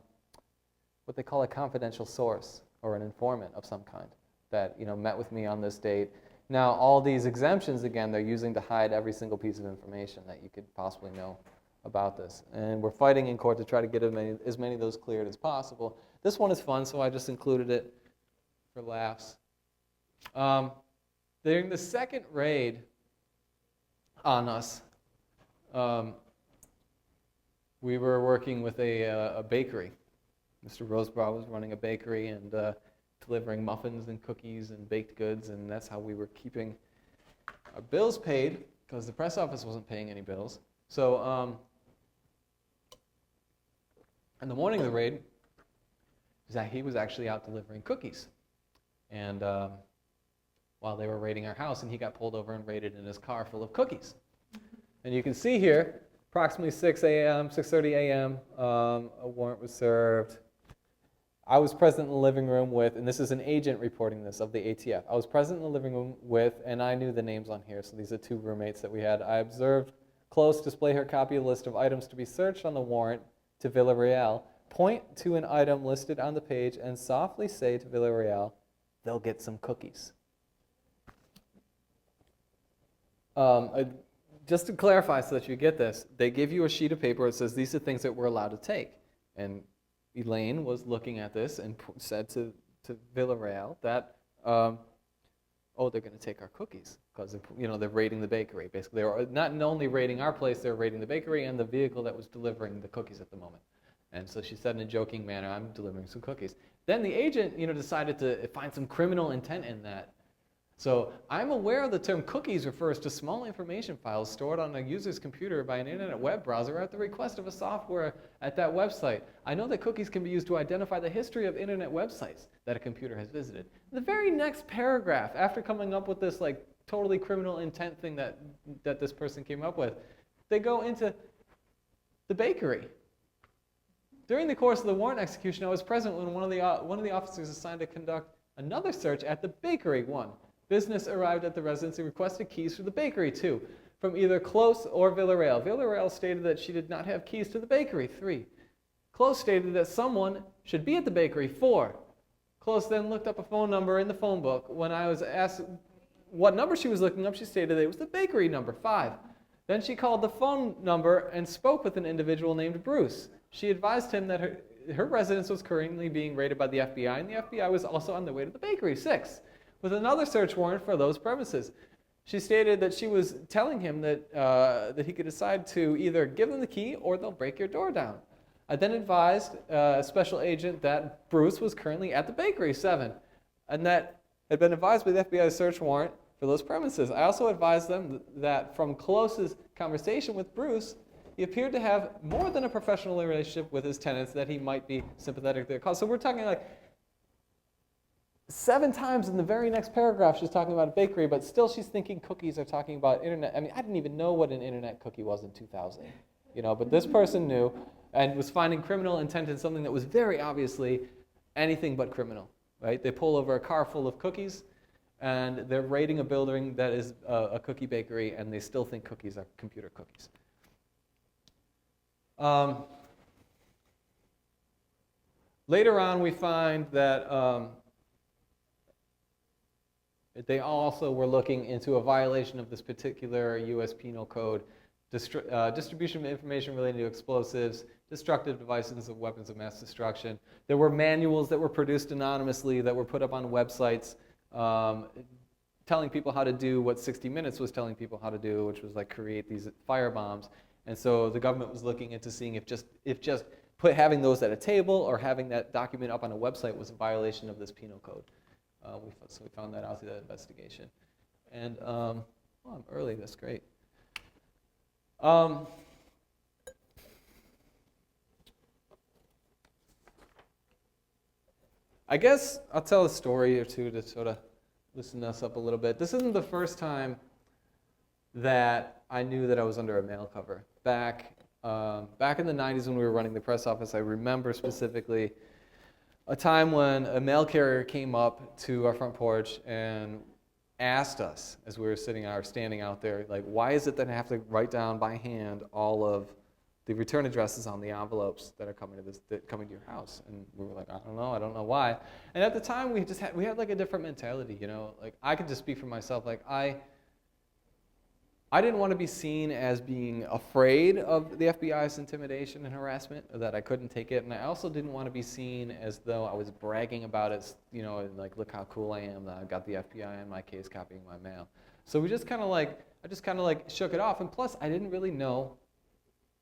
Speaker 1: what they call a confidential source or an informant of some kind that met with me on this date. Now all these exemptions, again, they're using to hide every single piece of information that you could possibly know about this. And we're fighting in court to try to get as many of those cleared as possible. This one is fun, so I just included it for laughs. During the second raid on us, we were working with a bakery. Mr. Rosebrough was running a bakery and delivering muffins and cookies and baked goods, and that's how we were keeping our bills paid, because the press office wasn't paying any bills. So in the morning of the raid, he was actually out delivering cookies. And while they were raiding our house, and he got pulled over and raided in his car full of cookies. And you can see here, approximately 6 a.m., 6:30 a.m., a warrant was served. I was present in the living room with, and this is an agent reporting this of the ATF. I was present in the living room with, and I knew the names on here, so these are 2 roommates that we had. I observed close display her copy of a list of items to be searched on the warrant to Villarreal, point to an item listed on the page, and softly say to Villarreal, "They'll get some cookies." Just to clarify so that you get this, they give you a sheet of paper that says these are things that we're allowed to take. And Elaine was looking at this and said to Villarreal that, oh, they're going to take our cookies because they're raiding the bakery. Basically, they were not only raiding our place, they're raiding the bakery and the vehicle that was delivering the cookies at the moment. And so she said in a joking manner, "I'm delivering some cookies." Then the agent, decided to find some criminal intent in that. So I'm aware the term cookies refers to small information files stored on a user's computer by an internet web browser at the request of a software at that website. I know that cookies can be used to identify the history of internet websites that a computer has visited. The very next paragraph, after coming up with this totally criminal intent thing that this person came up with, they go into the bakery. During the course of the warrant execution, I was present when one of the officers assigned to conduct another search at the bakery. 1. Business arrived at the residence and requested keys for the bakery. 2. From either Close or Villarreal. Villarreal stated that she did not have keys to the bakery. 3. Close stated that someone should be at the bakery. 4. Close then looked up a phone number in the phone book. When I was asked what number she was looking up, she stated that it was the bakery number. 5. Then she called the phone number and spoke with an individual named Bruce. She advised him that her residence was currently being raided by the FBI, and the FBI was also on their way to the bakery. 6. With another search warrant for those premises. She stated that she was telling him that he could decide to either give them the key or they'll break your door down. I then advised a special agent that Bruce was currently at the bakery. 7. And that had been advised by the FBI search warrant for those premises. I also advised them that from Close's conversation with Bruce, he appeared to have more than a professional relationship with his tenants, that he might be sympathetic to their cause. So we're talking 7 times in the very next paragraph she's talking about a bakery, but still she's thinking cookies are talking about internet. I mean, I didn't even know what an internet cookie was in 2000, but this person knew and was finding criminal intent in something that was very obviously anything but criminal, right? They pull over a car full of cookies and they're raiding a building that is a cookie bakery, and they still think cookies are computer cookies. Later on, we find that they also were looking into a violation of this particular U.S. Penal Code, distribution of information relating to explosives, destructive devices of weapons of mass destruction. There were manuals that were produced anonymously that were put up on websites telling people how to do what 60 Minutes was telling people how to do, which was create these firebombs. And so the government was looking into seeing if having those at a table or having that document up on a website was a violation of this penal code. So we found that out through that investigation. And I'm early. That's great. I guess I'll tell a story or two to sort of loosen us up a little bit. This isn't the first time that I knew that I was under a mail cover. Back in the 90s when we were running the press office, I remember specifically a time when a mail carrier came up to our front porch and asked us, as we were standing out there, why is it that I have to write down by hand all of the return addresses on the envelopes that are coming to your house? And we were like, I don't know why. And at the time, we had a different mentality, I could just speak for myself. I didn't want to be seen as being afraid of the FBI's intimidation and harassment, or that I couldn't take it. And I also didn't want to be seen as though I was bragging about it, look how cool I am that I got the FBI on my case copying my mail. So we just I just kind of shook it off. And plus, I didn't really know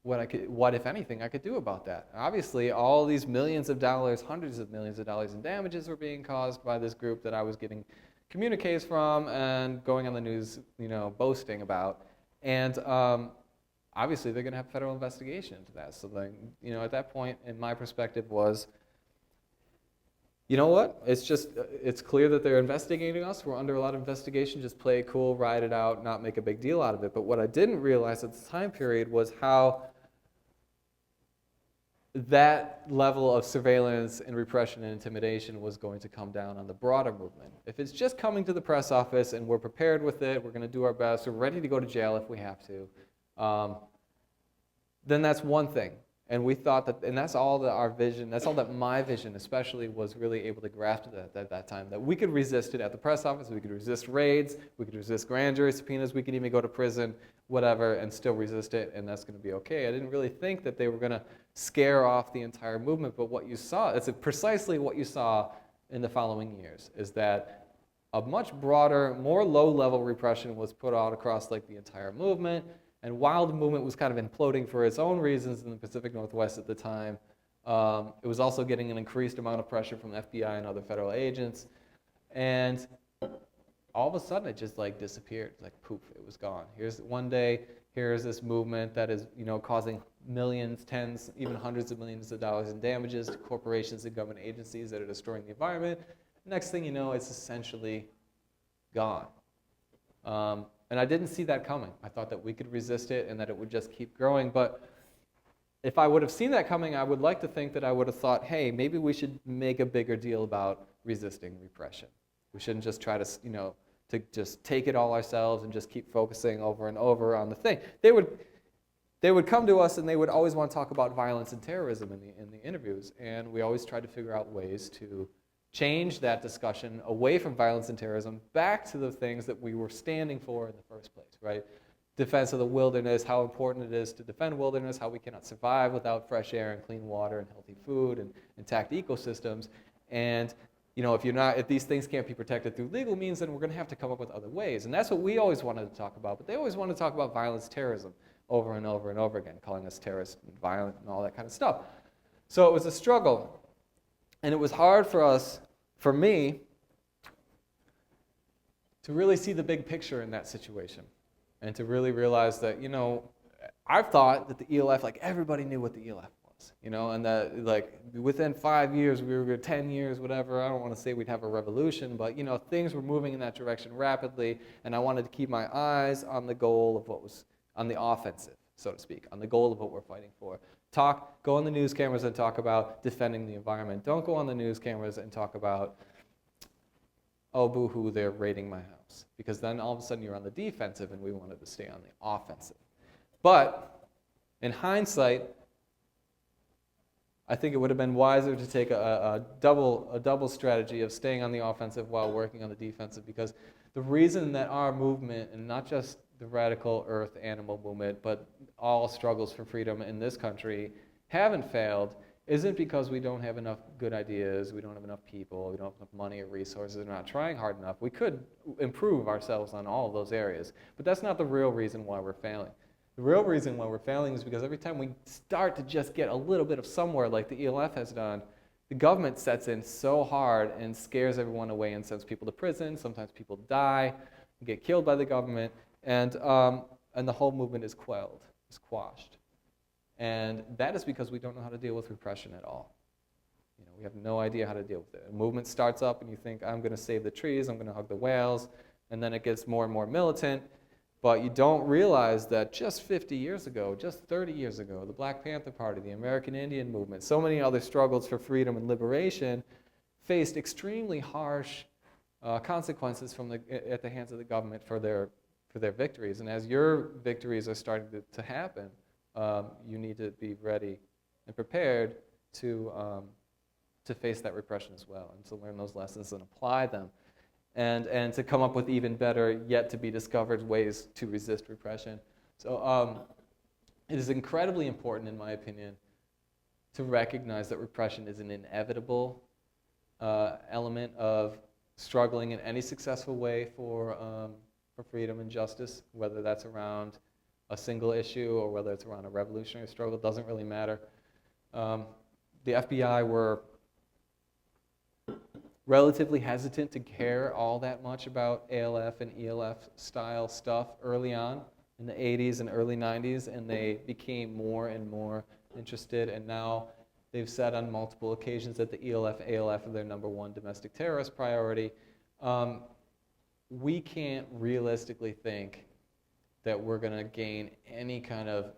Speaker 1: what if anything I could do about that. Obviously, all these millions of dollars, hundreds of millions of dollars in damages were being caused by this group that I was getting communiques from and going on the news, boasting about. And obviously, they're going to have federal investigation into that. So then, at that point, in my perspective was, you know what? It's clear that they're investigating us. We're under a lot of investigation. Just play it cool, ride it out, not make a big deal out of it. But what I didn't realize at the time period was how that level of surveillance and repression and intimidation was going to come down on the broader movement. If it's just coming to the press office and we're prepared with it, we're going to do our best, we're ready to go to jail if we have to, then that's one thing. And we thought that, and that's all that our vision, that's all that my vision especially was really able to grasp at that time, that we could resist it at the press office, we could resist raids, we could resist grand jury subpoenas, we could even go to prison, whatever, and still resist it, and that's going to be okay. I didn't really think that they were going to scare off the entire movement, but what you saw, it's precisely what you saw in the following years, is that a much broader, more low-level repression was put out across like the entire movement. And while the movement was kind of imploding for its own reasons in the Pacific Northwest at the time, it was also getting an increased amount of pressure from the FBI and other federal agents. And all of a sudden, it just like disappeared. Like poof, it was gone. One day, here's this movement that is, causing millions, tens, even hundreds of millions of dollars in damages to corporations and government agencies that are destroying the environment. Next thing you know, it's essentially gone. And I didn't see that coming. I thought that we could resist it and that it would just keep growing. But if I would have seen that coming, I would like to think that I would have thought, hey, maybe we should make a bigger deal about resisting repression. We shouldn't just try to, to just take it all ourselves and just keep focusing over and over on the thing. They would come to us and they would always want to talk about violence and terrorism in the interviews. And we always tried to figure out ways to change that discussion away from violence and terrorism back to the things that we were standing for in the first place, right? Defense of the wilderness, how important it is to defend wilderness, how we cannot survive without fresh air and clean water and healthy food and intact ecosystems. And if these things can't be protected through legal means, then we're going to have to come up with other ways. And that's what we always wanted to talk about. But they always wanted to talk about violence, terrorism over and over and over again, calling us terrorists and violent and all that kind of stuff. So it was a struggle. And it was hard for me, to really see the big picture in that situation and to really realize that, I've thought that the ELF, like everybody knew what the ELF was, and that like within 5 years, 10 years, whatever, I don't want to say we'd have a revolution, but, things were moving in that direction rapidly, and I wanted to keep my eyes on the goal of what was on the offensive, so to speak, on the goal of what we're fighting for. Go on the news cameras and talk about defending the environment. Don't go on the news cameras and talk about, oh, boo-hoo, they're raiding my house. Because then all of a sudden you're on the defensive and we wanted to stay on the offensive. But in hindsight, I think it would have been wiser to take a double strategy of staying on the offensive while working on the defensive, because the reason that our movement, and not just the radical earth animal movement, but all struggles for freedom in this country haven't failed, isn't because we don't have enough good ideas, we don't have enough people, we don't have enough money or resources, we're not trying hard enough. We could improve ourselves on all of those areas, but that's not the real reason why we're failing. The real reason why we're failing is because every time we start to just get a little bit of somewhere like the ELF has done, the government sets in so hard and scares everyone away and sends people to prison. Sometimes people die, get killed by the government, and the whole movement is quelled, is quashed. And that is because we don't know how to deal with repression at all. We have no idea how to deal with it. A movement starts up and you think, I'm going to save the trees, I'm going to hug the whales, and then it gets more and more militant, but you don't realize that just 50 years ago, just 30 years ago, the Black Panther Party, the American Indian movement, so many other struggles for freedom and liberation faced extremely harsh consequences at the hands of the government for their victories. And as your victories are starting to happen, you need to be ready and prepared to face that repression as well, and to learn those lessons and apply them, and to come up with even better, yet to be discovered ways to resist repression. So it is incredibly important, in my opinion, to recognize that repression is an inevitable element of struggling in any successful way for freedom and justice, whether that's around a single issue or whether it's around a revolutionary struggle, it doesn't really matter. The FBI were relatively hesitant to care all that much about ALF and ELF style stuff early on in the 80s and early 90s, and they became more and more interested, and now they've said on multiple occasions that the ELF, ALF are their #1 domestic terrorist priority. We can't realistically think that we're going to gain any kind of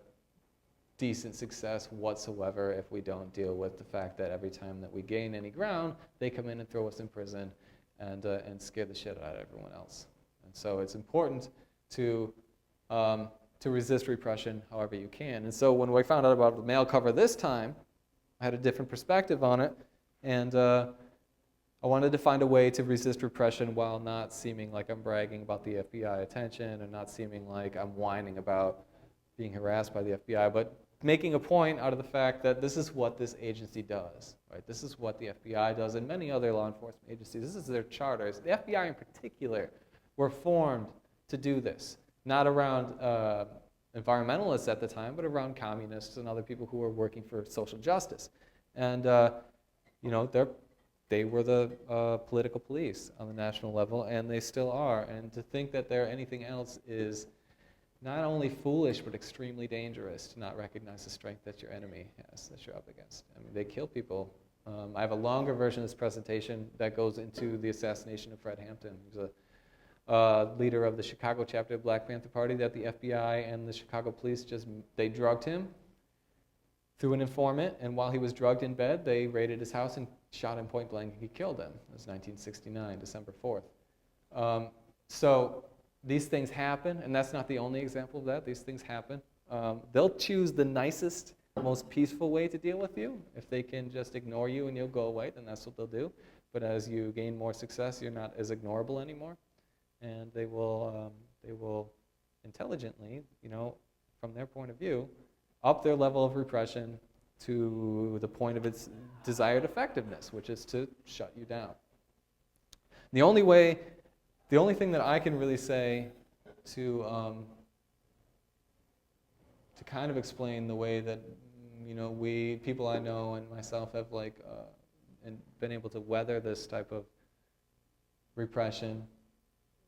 Speaker 1: decent success whatsoever if we don't deal with the fact that every time that we gain any ground, they come in and throw us in prison and scare the shit out of everyone else. And so it's important to resist repression however you can. And so when we found out about the mail cover this time, I had a different perspective on it, and I wanted to find a way to resist repression while not seeming like I'm bragging about the FBI attention and not seeming like I'm whining about being harassed by the FBI, but making a point out of the fact that this is what this agency does, right? This is what the FBI does and many other law enforcement agencies. This is their charters. The FBI in particular were formed to do this, not around environmentalists at the time, but around communists and other people who were working for social justice. And they were the political police on the national level, and they still are. And to think that they're anything else is not only foolish, but extremely dangerous to not recognize the strength that your enemy has, that you're up against. I mean, they kill people. I have a longer version of this presentation that goes into the assassination of Fred Hampton. He was a leader of the Chicago chapter of Black Panther Party that the FBI and the Chicago police they drugged him through an informant, and while he was drugged in bed, they raided his house and shot him point blank. He killed him. It was 1969, December 4th. So these things happen, and that's not the only example of that. These things happen. They'll choose the nicest, most peaceful way to deal with you. If they can just ignore you and you'll go away, then that's what they'll do. But as you gain more success, you're not as ignorable anymore, and they will intelligently, from their point of view, up their level of repression to the point of its desired effectiveness, which is to shut you down. The only thing that I can really say to kind of explain the way that people I know and myself have and been able to weather this type of repression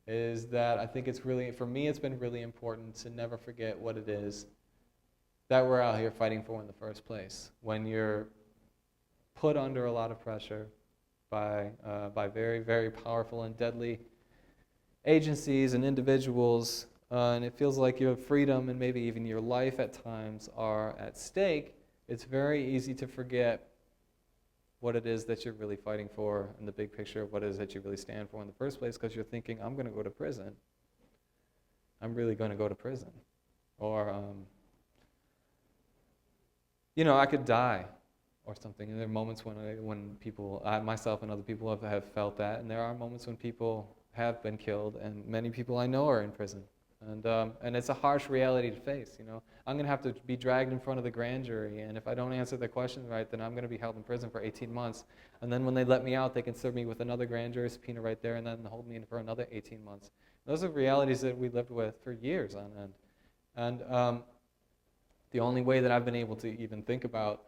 Speaker 1: is that I think for me it's been really important to never forget what it is that we're out here fighting for in the first place. When you're put under a lot of pressure by very, very powerful and deadly agencies and individuals, and it feels like your freedom and maybe even your life at times are at stake, it's very easy to forget what it is that you're really fighting for in the big picture of what it is that you really stand for in the first place, because you're thinking, I'm going to go to prison. I'm really going to go to prison. Or, I could die or something. And there are moments when people, myself and other people have felt that, and there are moments when people have been killed, and many people I know are in prison. And it's a harsh reality to face, I'm going to have to be dragged in front of the grand jury, and if I don't answer their questions right, then I'm going to be held in prison for 18 months. And then when they let me out, they can serve me with another grand jury subpoena right there, and then hold me in for another 18 months. Those are realities that we lived with for years on end. And the only way that I've been able to even think about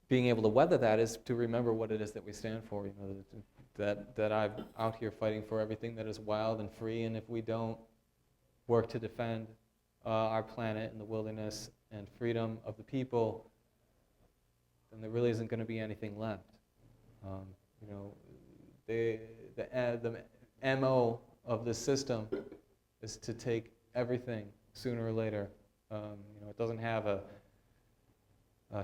Speaker 1: being able to weather that is to remember what it is that we stand for, that I'm out here fighting for everything that is wild and free, and if we don't work to defend our planet and the wilderness and freedom of the people, then there really isn't going to be anything left. The MO of this system is to take everything sooner or later. It doesn't have a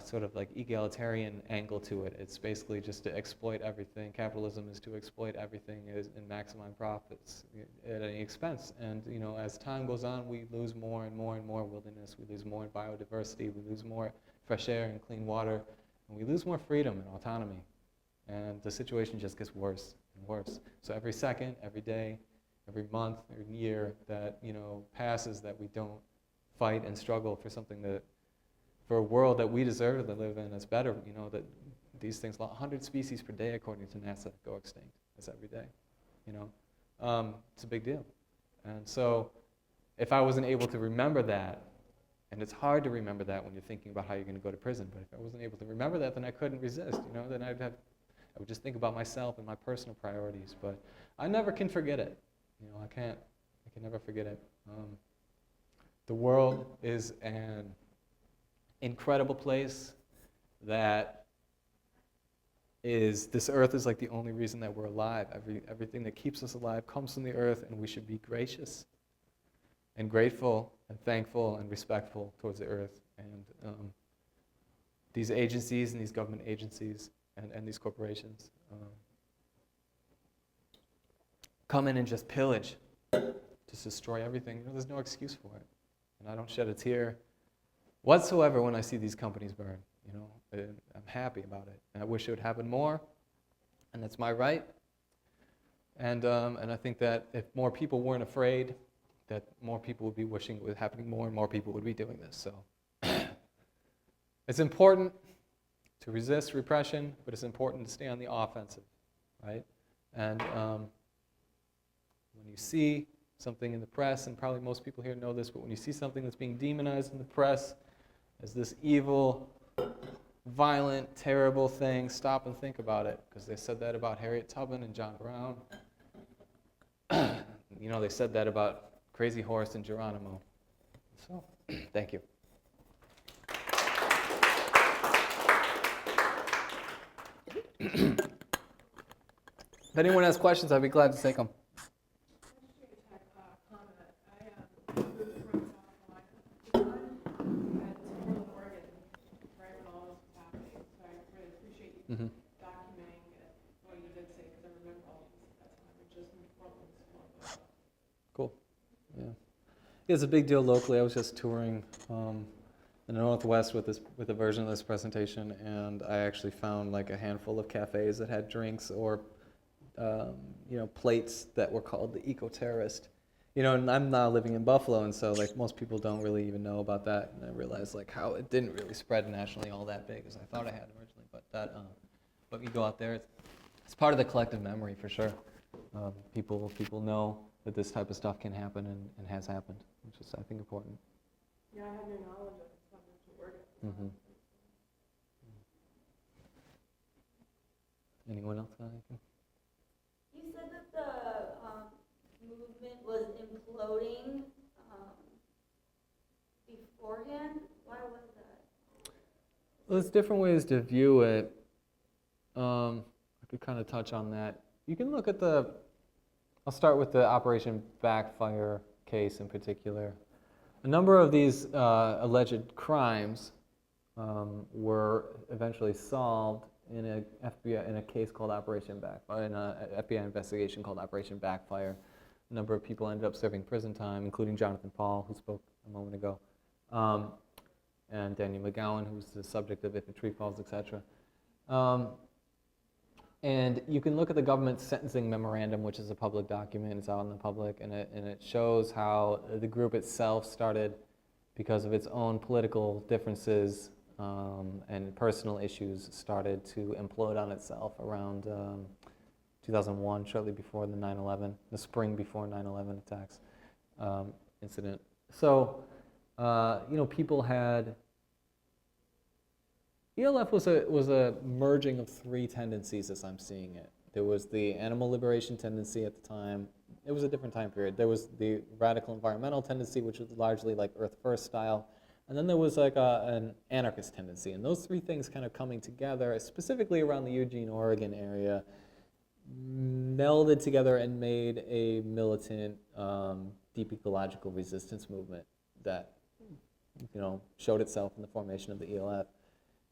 Speaker 1: sort of like egalitarian angle to it. It's basically just to exploit everything. Capitalism is to exploit everything and maximize profits at any expense. And as time goes on, we lose more and more and more wilderness. We lose more biodiversity. We lose more fresh air and clean water. And we lose more freedom and autonomy. And the situation just gets worse and worse. So every second, every day, every month, every year that passes that we don't fight and struggle for something for a world that we deserve to live in that's better, that these things, 100 species per day according to NASA go extinct. That's every day, It's a big deal. And so if I wasn't able to remember that, and it's hard to remember that when you're thinking about how you're going to go to prison, but if I wasn't able to remember that, then I couldn't resist, then I would just think about myself and my personal priorities. But I never can forget it. I can never forget it. The world is an incredible place this earth is like the only reason that we're alive. Everything that keeps us alive comes from the earth, and we should be gracious and grateful and thankful and respectful towards the earth. And these agencies and these government agencies and these corporations come in and just pillage, just destroy everything. There's no excuse for it. And I don't shed a tear whatsoever when I see these companies burn. I'm happy about it, and I wish it would happen more, and that's my right. And I think that if more people weren't afraid, that more people would be wishing it was happening more, and more people would be doing this. So it's important to resist repression, but it's important to stay on the offensive, right? And when you see something in the press, and probably most people here know this, but when you see something that's being demonized in the press as this evil, violent, terrible thing, stop and think about it, because they said that about Harriet Tubman and John Brown. They said that about Crazy Horse and Geronimo. So, thank you. If anyone has questions, I'd be glad to take them. Mm-hmm.
Speaker 2: Documenting what you did say, because I remember all of this at that time. It just wasn't.
Speaker 1: Cool. Yeah. It's a big deal locally. I was just touring in the Northwest with a version of this presentation, and I actually found like a handful of cafes that had drinks or plates that were called the eco-terrorist. And I'm now living in Buffalo, and so like most people don't really even know about that. And I realized like how it didn't really spread nationally all that big as I thought it had originally. But you go out there, it's part of the collective memory for sure. People know that this type of stuff can happen and has happened, which is I think important.
Speaker 2: Yeah, I had no knowledge of it, so to work it.
Speaker 1: Mm-hmm. Anyone else got anything?
Speaker 3: You said that the movement was imploding beforehand. Why was that?
Speaker 1: Well, there's different ways to view it. I could kind of touch on that. You can look at I'll start with the Operation Backfire case in particular. A number of these alleged crimes were eventually solved in a case called Operation Backfire, in an FBI investigation called Operation Backfire. A number of people ended up serving prison time, including Jonathan Paul, who spoke a moment ago, and Daniel McGowan, who was the subject of If a Tree Falls, etc. And you can look at the government sentencing memorandum, which is a public document. It's out in the public, and it shows how the group itself started because of its own political differences and personal issues, started to implode on itself around 2001, shortly before the spring before 9/11 attacks incident. So, people had. ELF was a merging of three tendencies as I'm seeing it. There was the animal liberation tendency at the time. It was a different time period. There was the radical environmental tendency, which was largely like Earth First style. And then there was like an anarchist tendency. And those three things kind of coming together, specifically around the Eugene, Oregon area, melded together and made a militant, deep ecological resistance movement that showed itself in the formation of the ELF.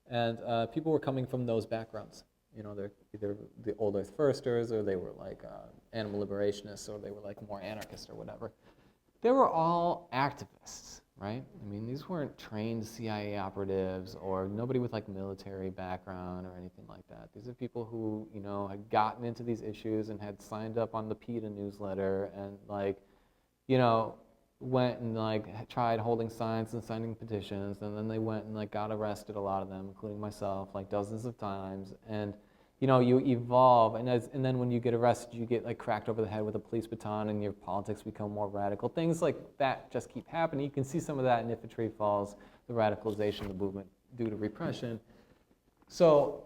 Speaker 1: And people were coming from those backgrounds. They're either the old Earth Firsters, or they were like animal liberationists, or they were like more anarchist or whatever. They were all activists, right? I mean, these weren't trained CIA operatives or nobody with like military background or anything like that. These are people who, had gotten into these issues and had signed up on the PETA newsletter and went and tried holding signs and signing petitions, and then they went and got arrested, a lot of them, including myself, dozens of times. And you evolve, and then when you get arrested, you get like cracked over the head with a police baton, and your politics become more radical. Things like that just keep happening. You can see some of that in If a Tree Falls, the radicalization of the movement due to repression. So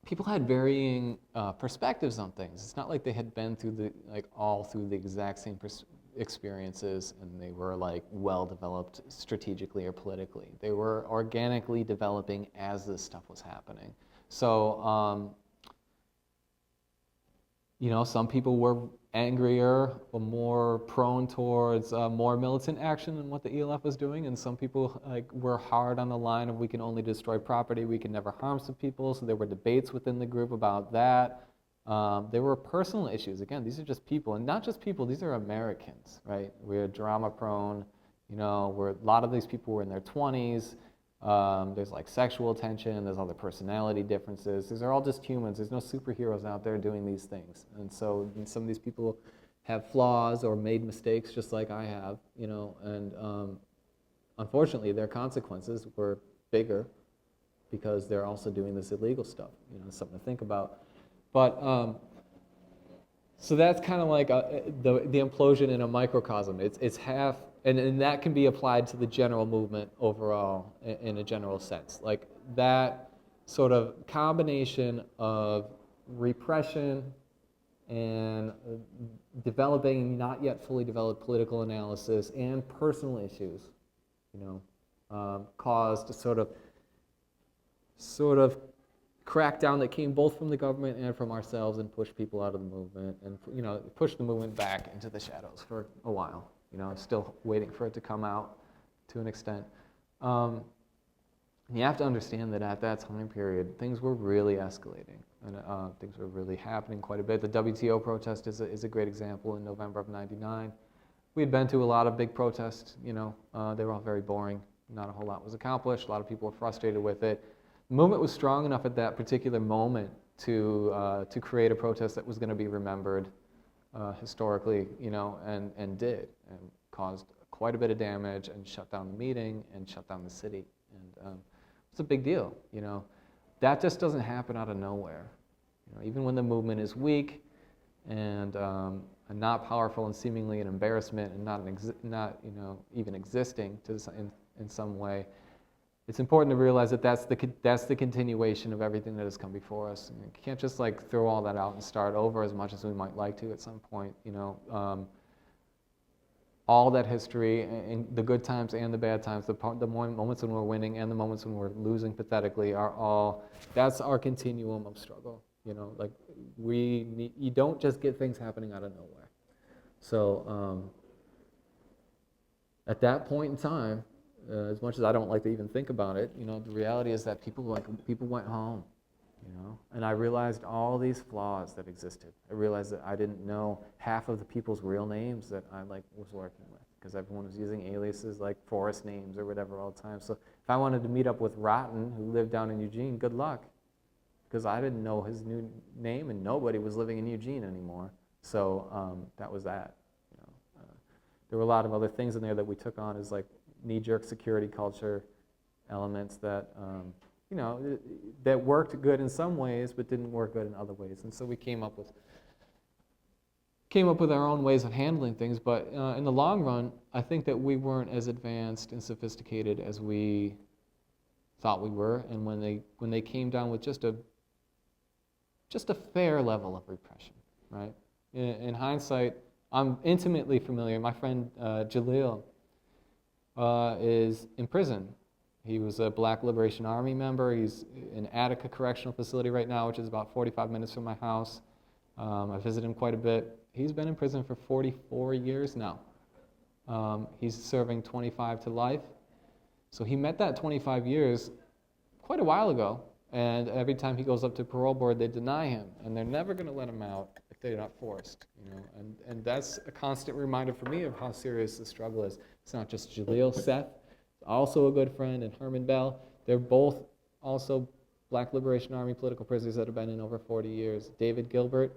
Speaker 1: people had varying perspectives on things. It's not like they had been through all through the exact same experiences, and they were like well developed strategically or politically. They were organically developing as this stuff was happening. So, some people were angrier or more prone towards more militant action than what the ELF was doing, and some people were hard on the line of we can only destroy property, we can never harm some people. So there were debates within the group about that. There were personal issues. Again, these are just people, and not just people, these are Americans, right? We're drama prone, a lot of these people were in their 20s. There's like sexual tension, there's other personality differences. These are all just humans. There's no superheroes out there doing these things. And so some of these people have flaws or made mistakes just like I have, and unfortunately their consequences were bigger because they're also doing this illegal stuff. Something to think about. But so that's kind of like the implosion in a microcosm. It's half, and that can be applied to the general movement overall in a general sense. Like that sort of combination of repression and developing not yet fully developed political analysis and personal issues, caused a sort of crackdown that came both from the government and from ourselves and pushed people out of the movement and pushed the movement back into the shadows for a while. Still waiting for it to come out to an extent. And you have to understand that at that time period, things were really escalating and things were really happening quite a bit. The WTO protest is a great example in November of '99. We had been to a lot of big protests, they were all very boring. Not a whole lot was accomplished. A lot of people were frustrated with it. The movement was strong enough at that particular moment to create a protest that was going to be remembered historically, and did, and caused quite a bit of damage and shut down the meeting and shut down the city. And it's a big deal, That just doesn't happen out of nowhere. Even when the movement is weak and not powerful and seemingly an embarrassment and not even existing in some way, it's important to realize that that's the continuation of everything that has come before us. And you can't just throw all that out and start over as much as we might like to at some point. All that history, and the good times and the bad times, the moments when we're winning and the moments when we're losing pathetically that's our continuum of struggle. You don't just get things happening out of nowhere. So at that point in time, as much as I don't like to even think about it, the reality is that people went home, and I realized all these flaws that existed. I realized that I didn't know half of the people's real names that I was working with, because everyone was using aliases like forest names or whatever all the time. So if I wanted to meet up with Rotten, who lived down in Eugene, good luck, because I didn't know his new name, and nobody was living in Eugene anymore. So that was that. There were a lot of other things in there that we took on as knee-jerk security culture elements that that worked good in some ways but didn't work good in other ways, and so we came up with our own ways of handling things. But in the long run, I think that we weren't as advanced and sophisticated as we thought we were, and when they came down with just a fair level of repression, right? In hindsight, I'm intimately familiar. My friend Jalil is in prison. He was a Black Liberation Army member. He's in Attica Correctional Facility right now, which is about 45 minutes from my house. I visit him quite a bit. He's been in prison for 44 years now. He's serving 25 to life. So he met that 25 years quite a while ago, and every time he goes up to parole board, they deny him, and they're never going to let him out if they're not forced. And that's a constant reminder for me of how serious the struggle is. It's not just Jalil. Seth, also a good friend, and Herman Bell. They're both also Black Liberation Army political prisoners that have been in over 40 years. David Gilbert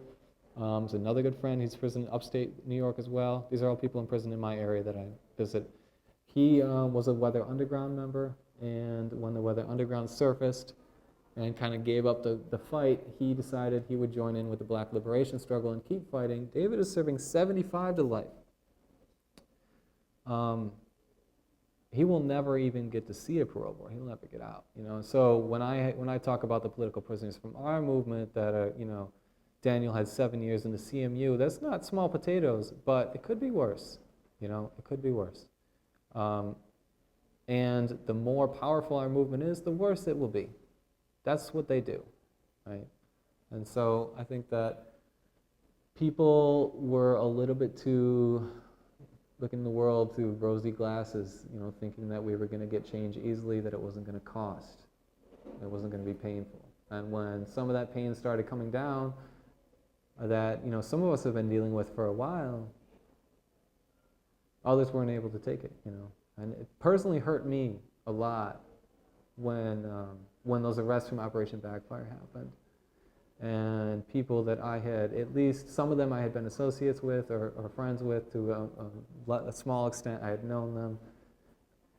Speaker 1: is another good friend. He's in prison in upstate New York as well. These are all people in prison in my area that I visit. He was a Weather Underground member, and when the Weather Underground surfaced and kind of gave up the fight, he decided he would join in with the black liberation struggle and keep fighting. David is serving 75 to life. He will never even get to see a parole board. He'll never get out. So when I talk about the political prisoners from our movement that are, Daniel had 7 years in the CMU, that's not small potatoes, but it could be worse. It could be worse. And the more powerful our movement is, the worse it will be. That's what they do, right? And so I think that people were a little bit too looking at the world through rosy glasses, thinking that we were going to get change easily, that it wasn't going to cost, it wasn't going to be painful. And when some of that pain started coming down, that some of us have been dealing with for a while, others weren't able to take it, And it personally hurt me a lot when those arrests from Operation Backfire happened. And people that I had, at least some of them I had been associates with or friends with to a small extent, I had known them,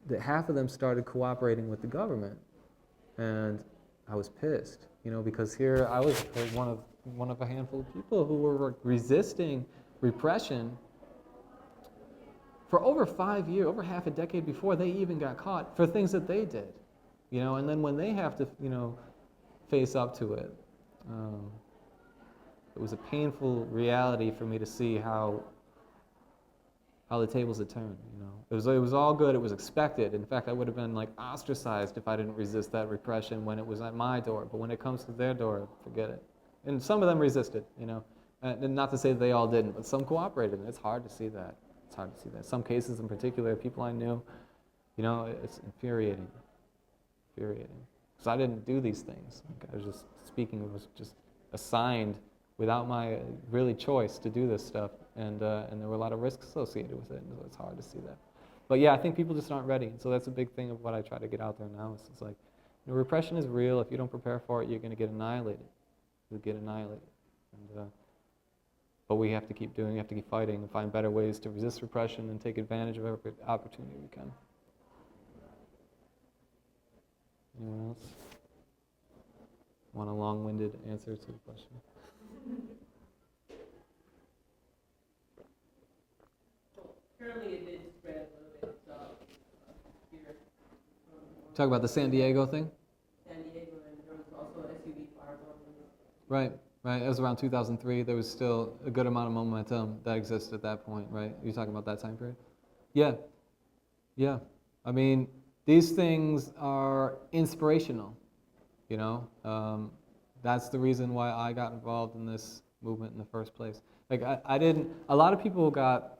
Speaker 1: that half of them started cooperating with the government. And I was pissed, because here I was one of a handful of people who were resisting repression for over 5 years, over half a decade before they even got caught for things that they did, and then when they have to, face up to it, it was a painful reality for me to see how the tables had turned, It was all good, it was expected. In fact, I would have been ostracized if I didn't resist that repression when it was at my door, but when it comes to their door, forget it. And some of them resisted, and not to say that they all didn't, but some cooperated, and it's hard to see that. It's hard to see that. Some cases in particular, people I knew, it's infuriating. Because I didn't do these things. I was just speaking, it was just assigned without my really choice to do this stuff, and there were a lot of risks associated with it, and so it's hard to see that. But yeah, I think people just aren't ready, and so that's a big thing of what I try to get out there now. It's like, repression is real. If you don't prepare for it, you're going to get annihilated. You'll get annihilated. But we have to keep doing, we have to keep fighting and find better ways to resist repression and take advantage of every opportunity we can. Anyone else want a long-winded answer to the question?
Speaker 2: Apparently it did spread a little bit here.
Speaker 1: Talk about the San Diego thing?
Speaker 2: San Diego, and there was also SUV firebomb.
Speaker 1: Right. It was around 2003. There was still a good amount of momentum that existed at that point, right? You're talking about that time period? Yeah. I mean, these things are inspirational, That's the reason why I got involved in this movement in the first place. A lot of people got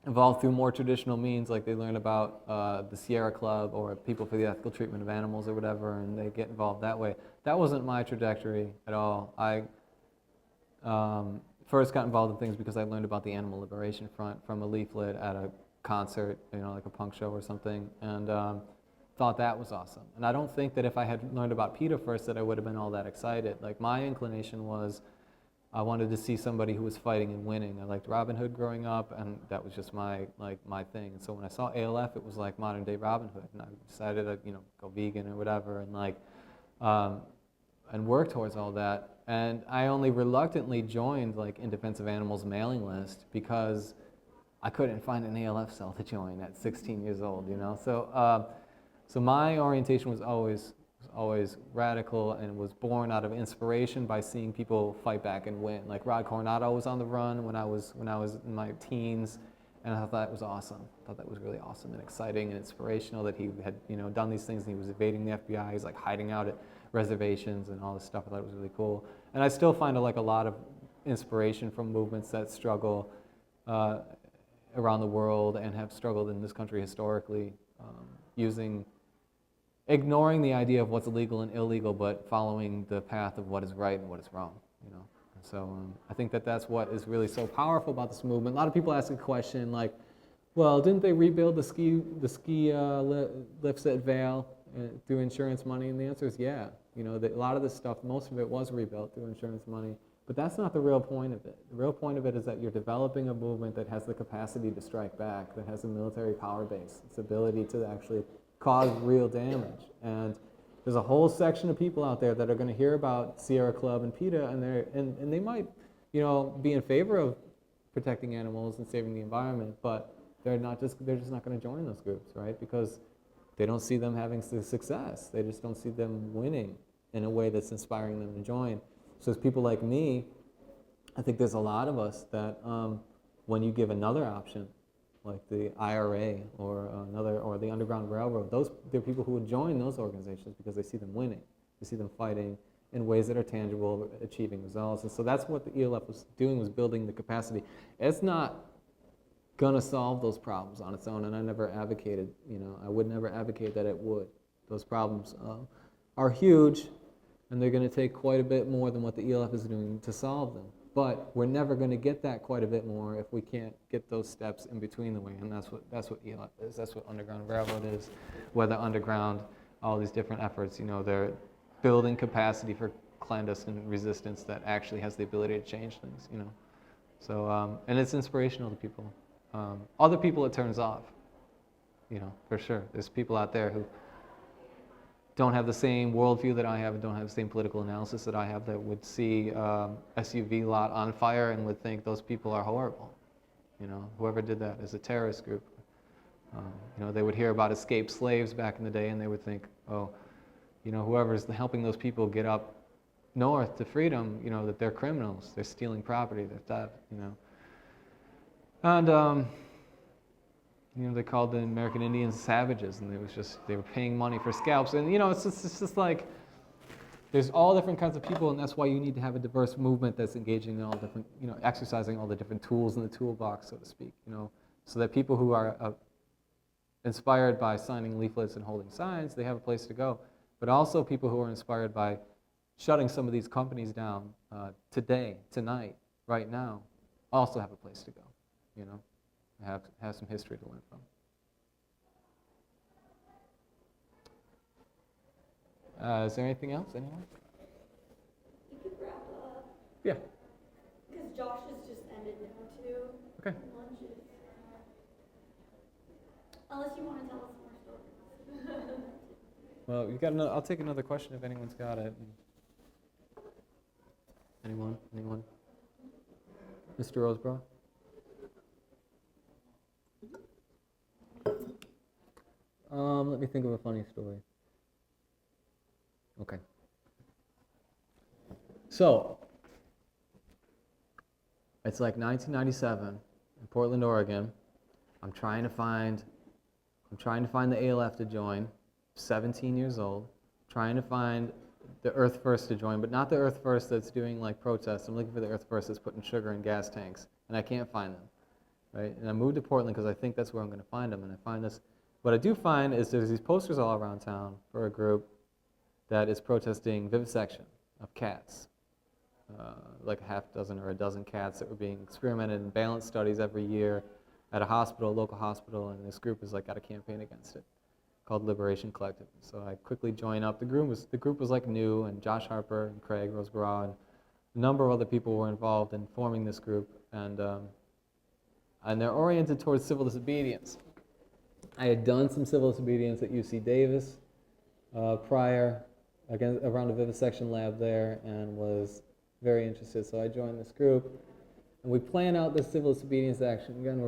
Speaker 1: involved through more traditional means, like they learn about the Sierra Club or People for the Ethical Treatment of Animals or whatever, and they get involved that way. That wasn't my trajectory at all. I first got involved in things because I learned about the Animal Liberation Front from a leaflet at a concert, like a punk show or something, and thought that was awesome. And I don't think that if I had learned about PETA first that I would have been all that excited. My inclination was I wanted to see somebody who was fighting and winning. I liked Robin Hood growing up, and that was just my thing. And so when I saw ALF, it was like modern day Robin Hood, and I decided to go vegan or whatever, and work towards all that. And I only reluctantly joined In Defense of Animals mailing list because I couldn't find an ALF cell to join at 16 years old, So my orientation was always radical and was born out of inspiration by seeing people fight back and win. Like Rod Coronado was on the run when I was in my teens, and I thought that was awesome. I thought that was really awesome and exciting and inspirational that he had done these things and he was evading the FBI. He's hiding out at reservations and all this stuff. I thought it was really cool. And I still find a lot of inspiration from movements that struggle around the world and have struggled in this country historically, ignoring the idea of what's legal and illegal, but following the path of what is right and what is wrong. And so I think that that's what is really so powerful about this movement. A lot of people ask a question well, didn't they rebuild the ski lifts at Vail through insurance money? And the answer is yeah. A lot of this stuff, most of it was rebuilt through insurance money, but that's not the real point of it. The real point of it is that you're developing a movement that has the capacity to strike back, that has a military power base, its ability to actually cause real damage. And there's a whole section of people out there that are going to hear about Sierra Club and PETA, and they might, be in favor of protecting animals and saving the environment, but they're just not going to join those groups, right? Because they don't see them having success. They just don't see them winning in a way that's inspiring them to join. So as people like me, I think there's a lot of us that when you give another option, like the IRA or the Underground Railroad, there are people who would join those organizations because they see them winning. They see them fighting in ways that are tangible, achieving results. And so that's what the ELF was doing, was building the capacity. It's not gonna solve those problems on its own, and I never advocated, I would never advocate that it would. Those problems are huge, and they're gonna take quite a bit more than what the ELF is doing to solve them. But we're never gonna get that quite a bit more if we can't get those steps in between the way, and that's what ELF is, that's what Underground Railroad is, whether underground, all these different efforts, they're building capacity for clandestine resistance that actually has the ability to change things, So, and it's inspirational to people. Other people it turns off, for sure. There's people out there who don't have the same worldview that I have and don't have the same political analysis that I have that would see SUV lot on fire and would think those people are horrible. Whoever did that is a terrorist group. They would hear about escaped slaves back in the day and they would think, oh, whoever's helping those people get up north to freedom, that they're criminals, they're stealing property, they're theft, And, they called the American Indians savages, and they were paying money for scalps. And, it's just like, there's all different kinds of people, and that's why you need to have a diverse movement that's engaging in all different, exercising all the different tools in the toolbox, so to speak, so that people who are inspired by signing leaflets and holding signs, they have a place to go. But also people who are inspired by shutting some of these companies down today, tonight, right now, also have a place to go. Have some history to learn from. Is there anything else? Anyone?
Speaker 3: You could wrap up.
Speaker 1: Yeah.
Speaker 3: Because Josh has just ended now too.
Speaker 1: Okay.
Speaker 3: Lunches. Unless you want to tell us more stories.
Speaker 1: Well, you got another. I'll take another question if anyone's got it. Anyone? Mr. Roseborough? Let me think of a funny story. Okay. So, it's like 1997 in Portland, Oregon. I'm trying to find the ALF to join. 17 years old, trying to find the Earth First to join, but not the Earth First that's doing like protests. I'm looking for the Earth First that's putting sugar in gas tanks, and I can't find them, right? And I moved to Portland because I think that's where I'm going to find them, and I find this. What I do find is there's these posters all around town for a group that is protesting vivisection of cats, like a half dozen or a dozen cats that were being experimented in balance studies every year at a hospital, local hospital, and this group has like got a campaign against it, called Liberation Collective. So I quickly joined up. The group was like new, and Josh Harper and Craig Roseborough and a number of other people were involved in forming this group, and they're oriented towards civil disobedience. I had done some civil disobedience at UC Davis prior, around a vivisection lab there, and was very interested. So I joined this group, and we plan out this civil disobedience action. Again,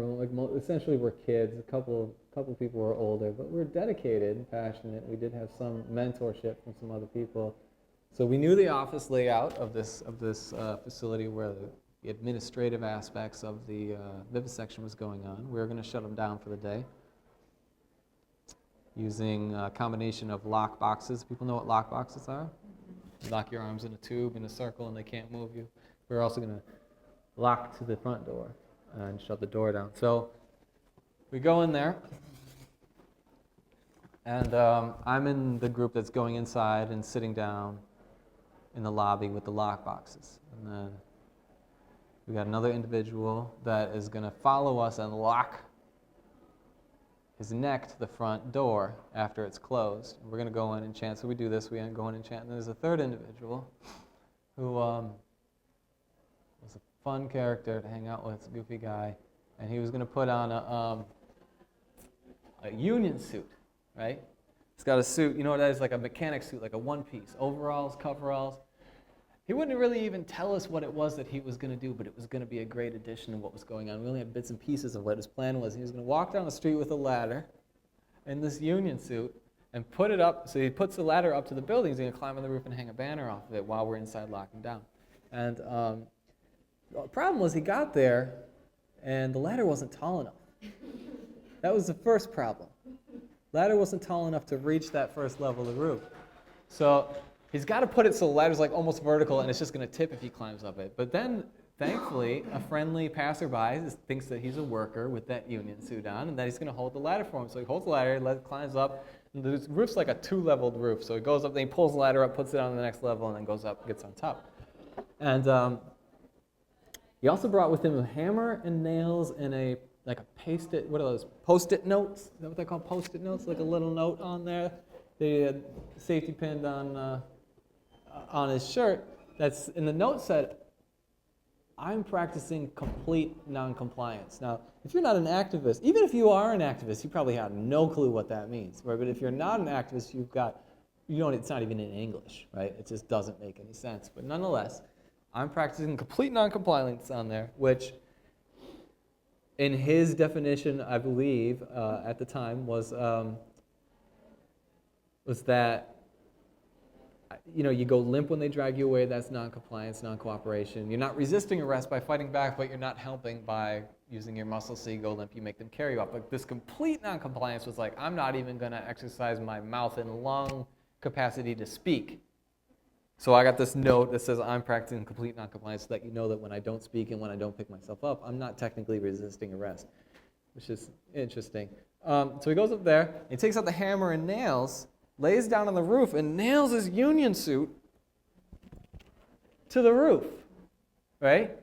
Speaker 1: essentially we're kids. A couple people were older, but we're dedicated and passionate. We did have some mentorship from some other people. So we knew the office layout of this facility where the administrative aspects of the vivisection was going on. We were going to shut them down for the day using a combination of lock boxes. People know what lock boxes are? You lock your arms in a tube in a circle and they can't move you. We're also going to lock to the front door and shut the door down. So we go in there, and I'm in the group that's going inside and sitting down in the lobby with the lock boxes. And then we got another individual that is going to follow us and lock his neck to the front door after it's closed. We're going to go in and chant. So we do this, we go in and chant. And there's a third individual who was a fun character to hang out with, a goofy guy. And he was going to put on a union suit, right? He's got a suit, you know what that is, like a mechanic suit, like a one-piece, overalls, coveralls. He wouldn't really even tell us what it was that he was going to do, but it was going to be a great addition to what was going on. We only had bits and pieces of what his plan was. He was going to walk down the street with a ladder in this union suit and put it up. So he puts the ladder up to the building. He's going to climb on the roof and hang a banner off of it while we're inside locking down. And the problem was he got there, and the ladder wasn't tall enough. That was the first problem. Ladder wasn't tall enough to reach that first level of the roof. So he's got to put it so the ladder's like almost vertical, and it's just going to tip if he climbs up it. But then, thankfully, a friendly passerby thinks that he's a worker with that union suit on, and that he's going to hold the ladder for him. So he holds the ladder, climbs up. And the roof's like a two-leveled roof. So he goes up, then he pulls the ladder up, puts it on the next level, and then goes up and gets on top. And he also brought with him a hammer and nails and a paste-it, what are those, post-it notes? Is that what they call post-it notes? Like a little note on there. They had safety pinned on his shirt. And the note said, "I'm practicing complete non-compliance." Now, if you're not an activist, even if you are an activist, you probably have no clue what that means, right? But if you're not an activist, it's not even in English, right? It just doesn't make any sense. But nonetheless, I'm practicing complete non-compliance on there, which in his definition, I believe, at the time, was that, you go limp when they drag you away, that's non-compliance, non-cooperation. You're not resisting arrest by fighting back, but you're not helping by using your muscles, so you go limp, you make them carry you up. But this complete non-compliance was like, I'm not even going to exercise my mouth and lung capacity to speak. So I got this note that says I'm practicing complete non-compliance so that you know that when I don't speak and when I don't pick myself up, I'm not technically resisting arrest, which is interesting. So he goes up there, he takes out the hammer and nails, lays down on the roof, and nails his union suit to the roof, right?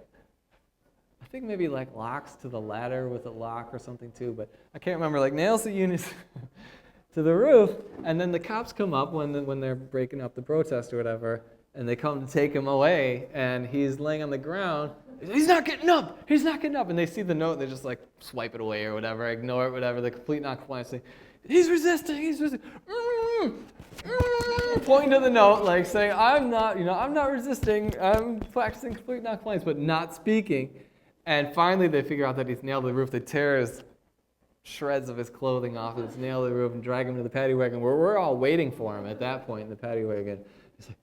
Speaker 1: I think maybe like locks to the ladder with a lock or something too, but I can't remember. Like nails the union suit to the roof, and then the cops come up when they're breaking up the protest or whatever, and they come to take him away, and he's laying on the ground. He's not getting up! He's not getting up! And they see the note, they just like swipe it away or whatever, ignore it, whatever, the complete non-compliance thing. He's resisting, he's resisting. Pointing to the note, like saying, I'm not resisting, I'm practicing complete non-compliance, but not speaking. And finally they figure out that he's nailed the roof. They tear his shreds of his clothing off, and nail the roof and drag him to the paddy wagon, where we're all waiting for him at that point in the paddy wagon. He's like,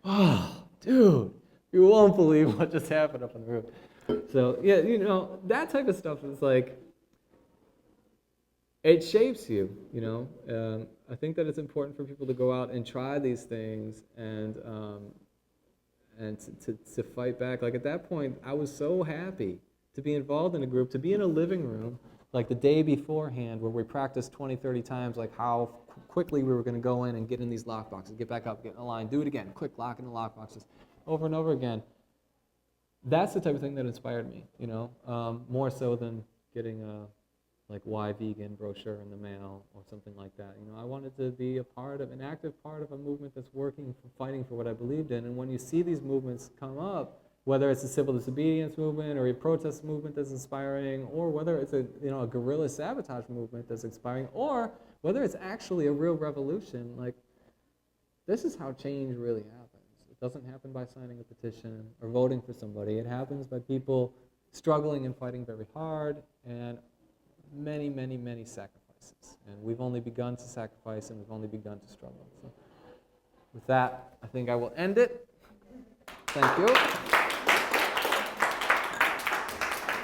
Speaker 1: oh, dude, you won't believe what just happened up on the roof. So, yeah, that type of stuff is like, it shapes you, I think that it's important for people to go out and try these things and to fight back. Like at that point, I was so happy to be involved in a group, to be in a living room, like the day beforehand where we practiced 20, 30 times, like how quickly we were going to go in and get in these lock boxes, get back up, get in a line, do it again, quick lock in the lock boxes, over and over again. That's the type of thing that inspired me, more so than getting a why vegan brochure in the mail or something like that. I wanted to be an active part of a movement that's fighting for what I believed in. And when you see these movements come up, whether it's a civil disobedience movement or a protest movement that's inspiring, or whether it's a guerrilla sabotage movement that's inspiring, or whether it's actually a real revolution, like this is how change really happens. It doesn't happen by signing a petition or voting for somebody. It happens by people struggling and fighting very hard, and many, many, many sacrifices. And we've only begun to sacrifice, and we've only begun to struggle. So with that, I think I will end it. Thank you.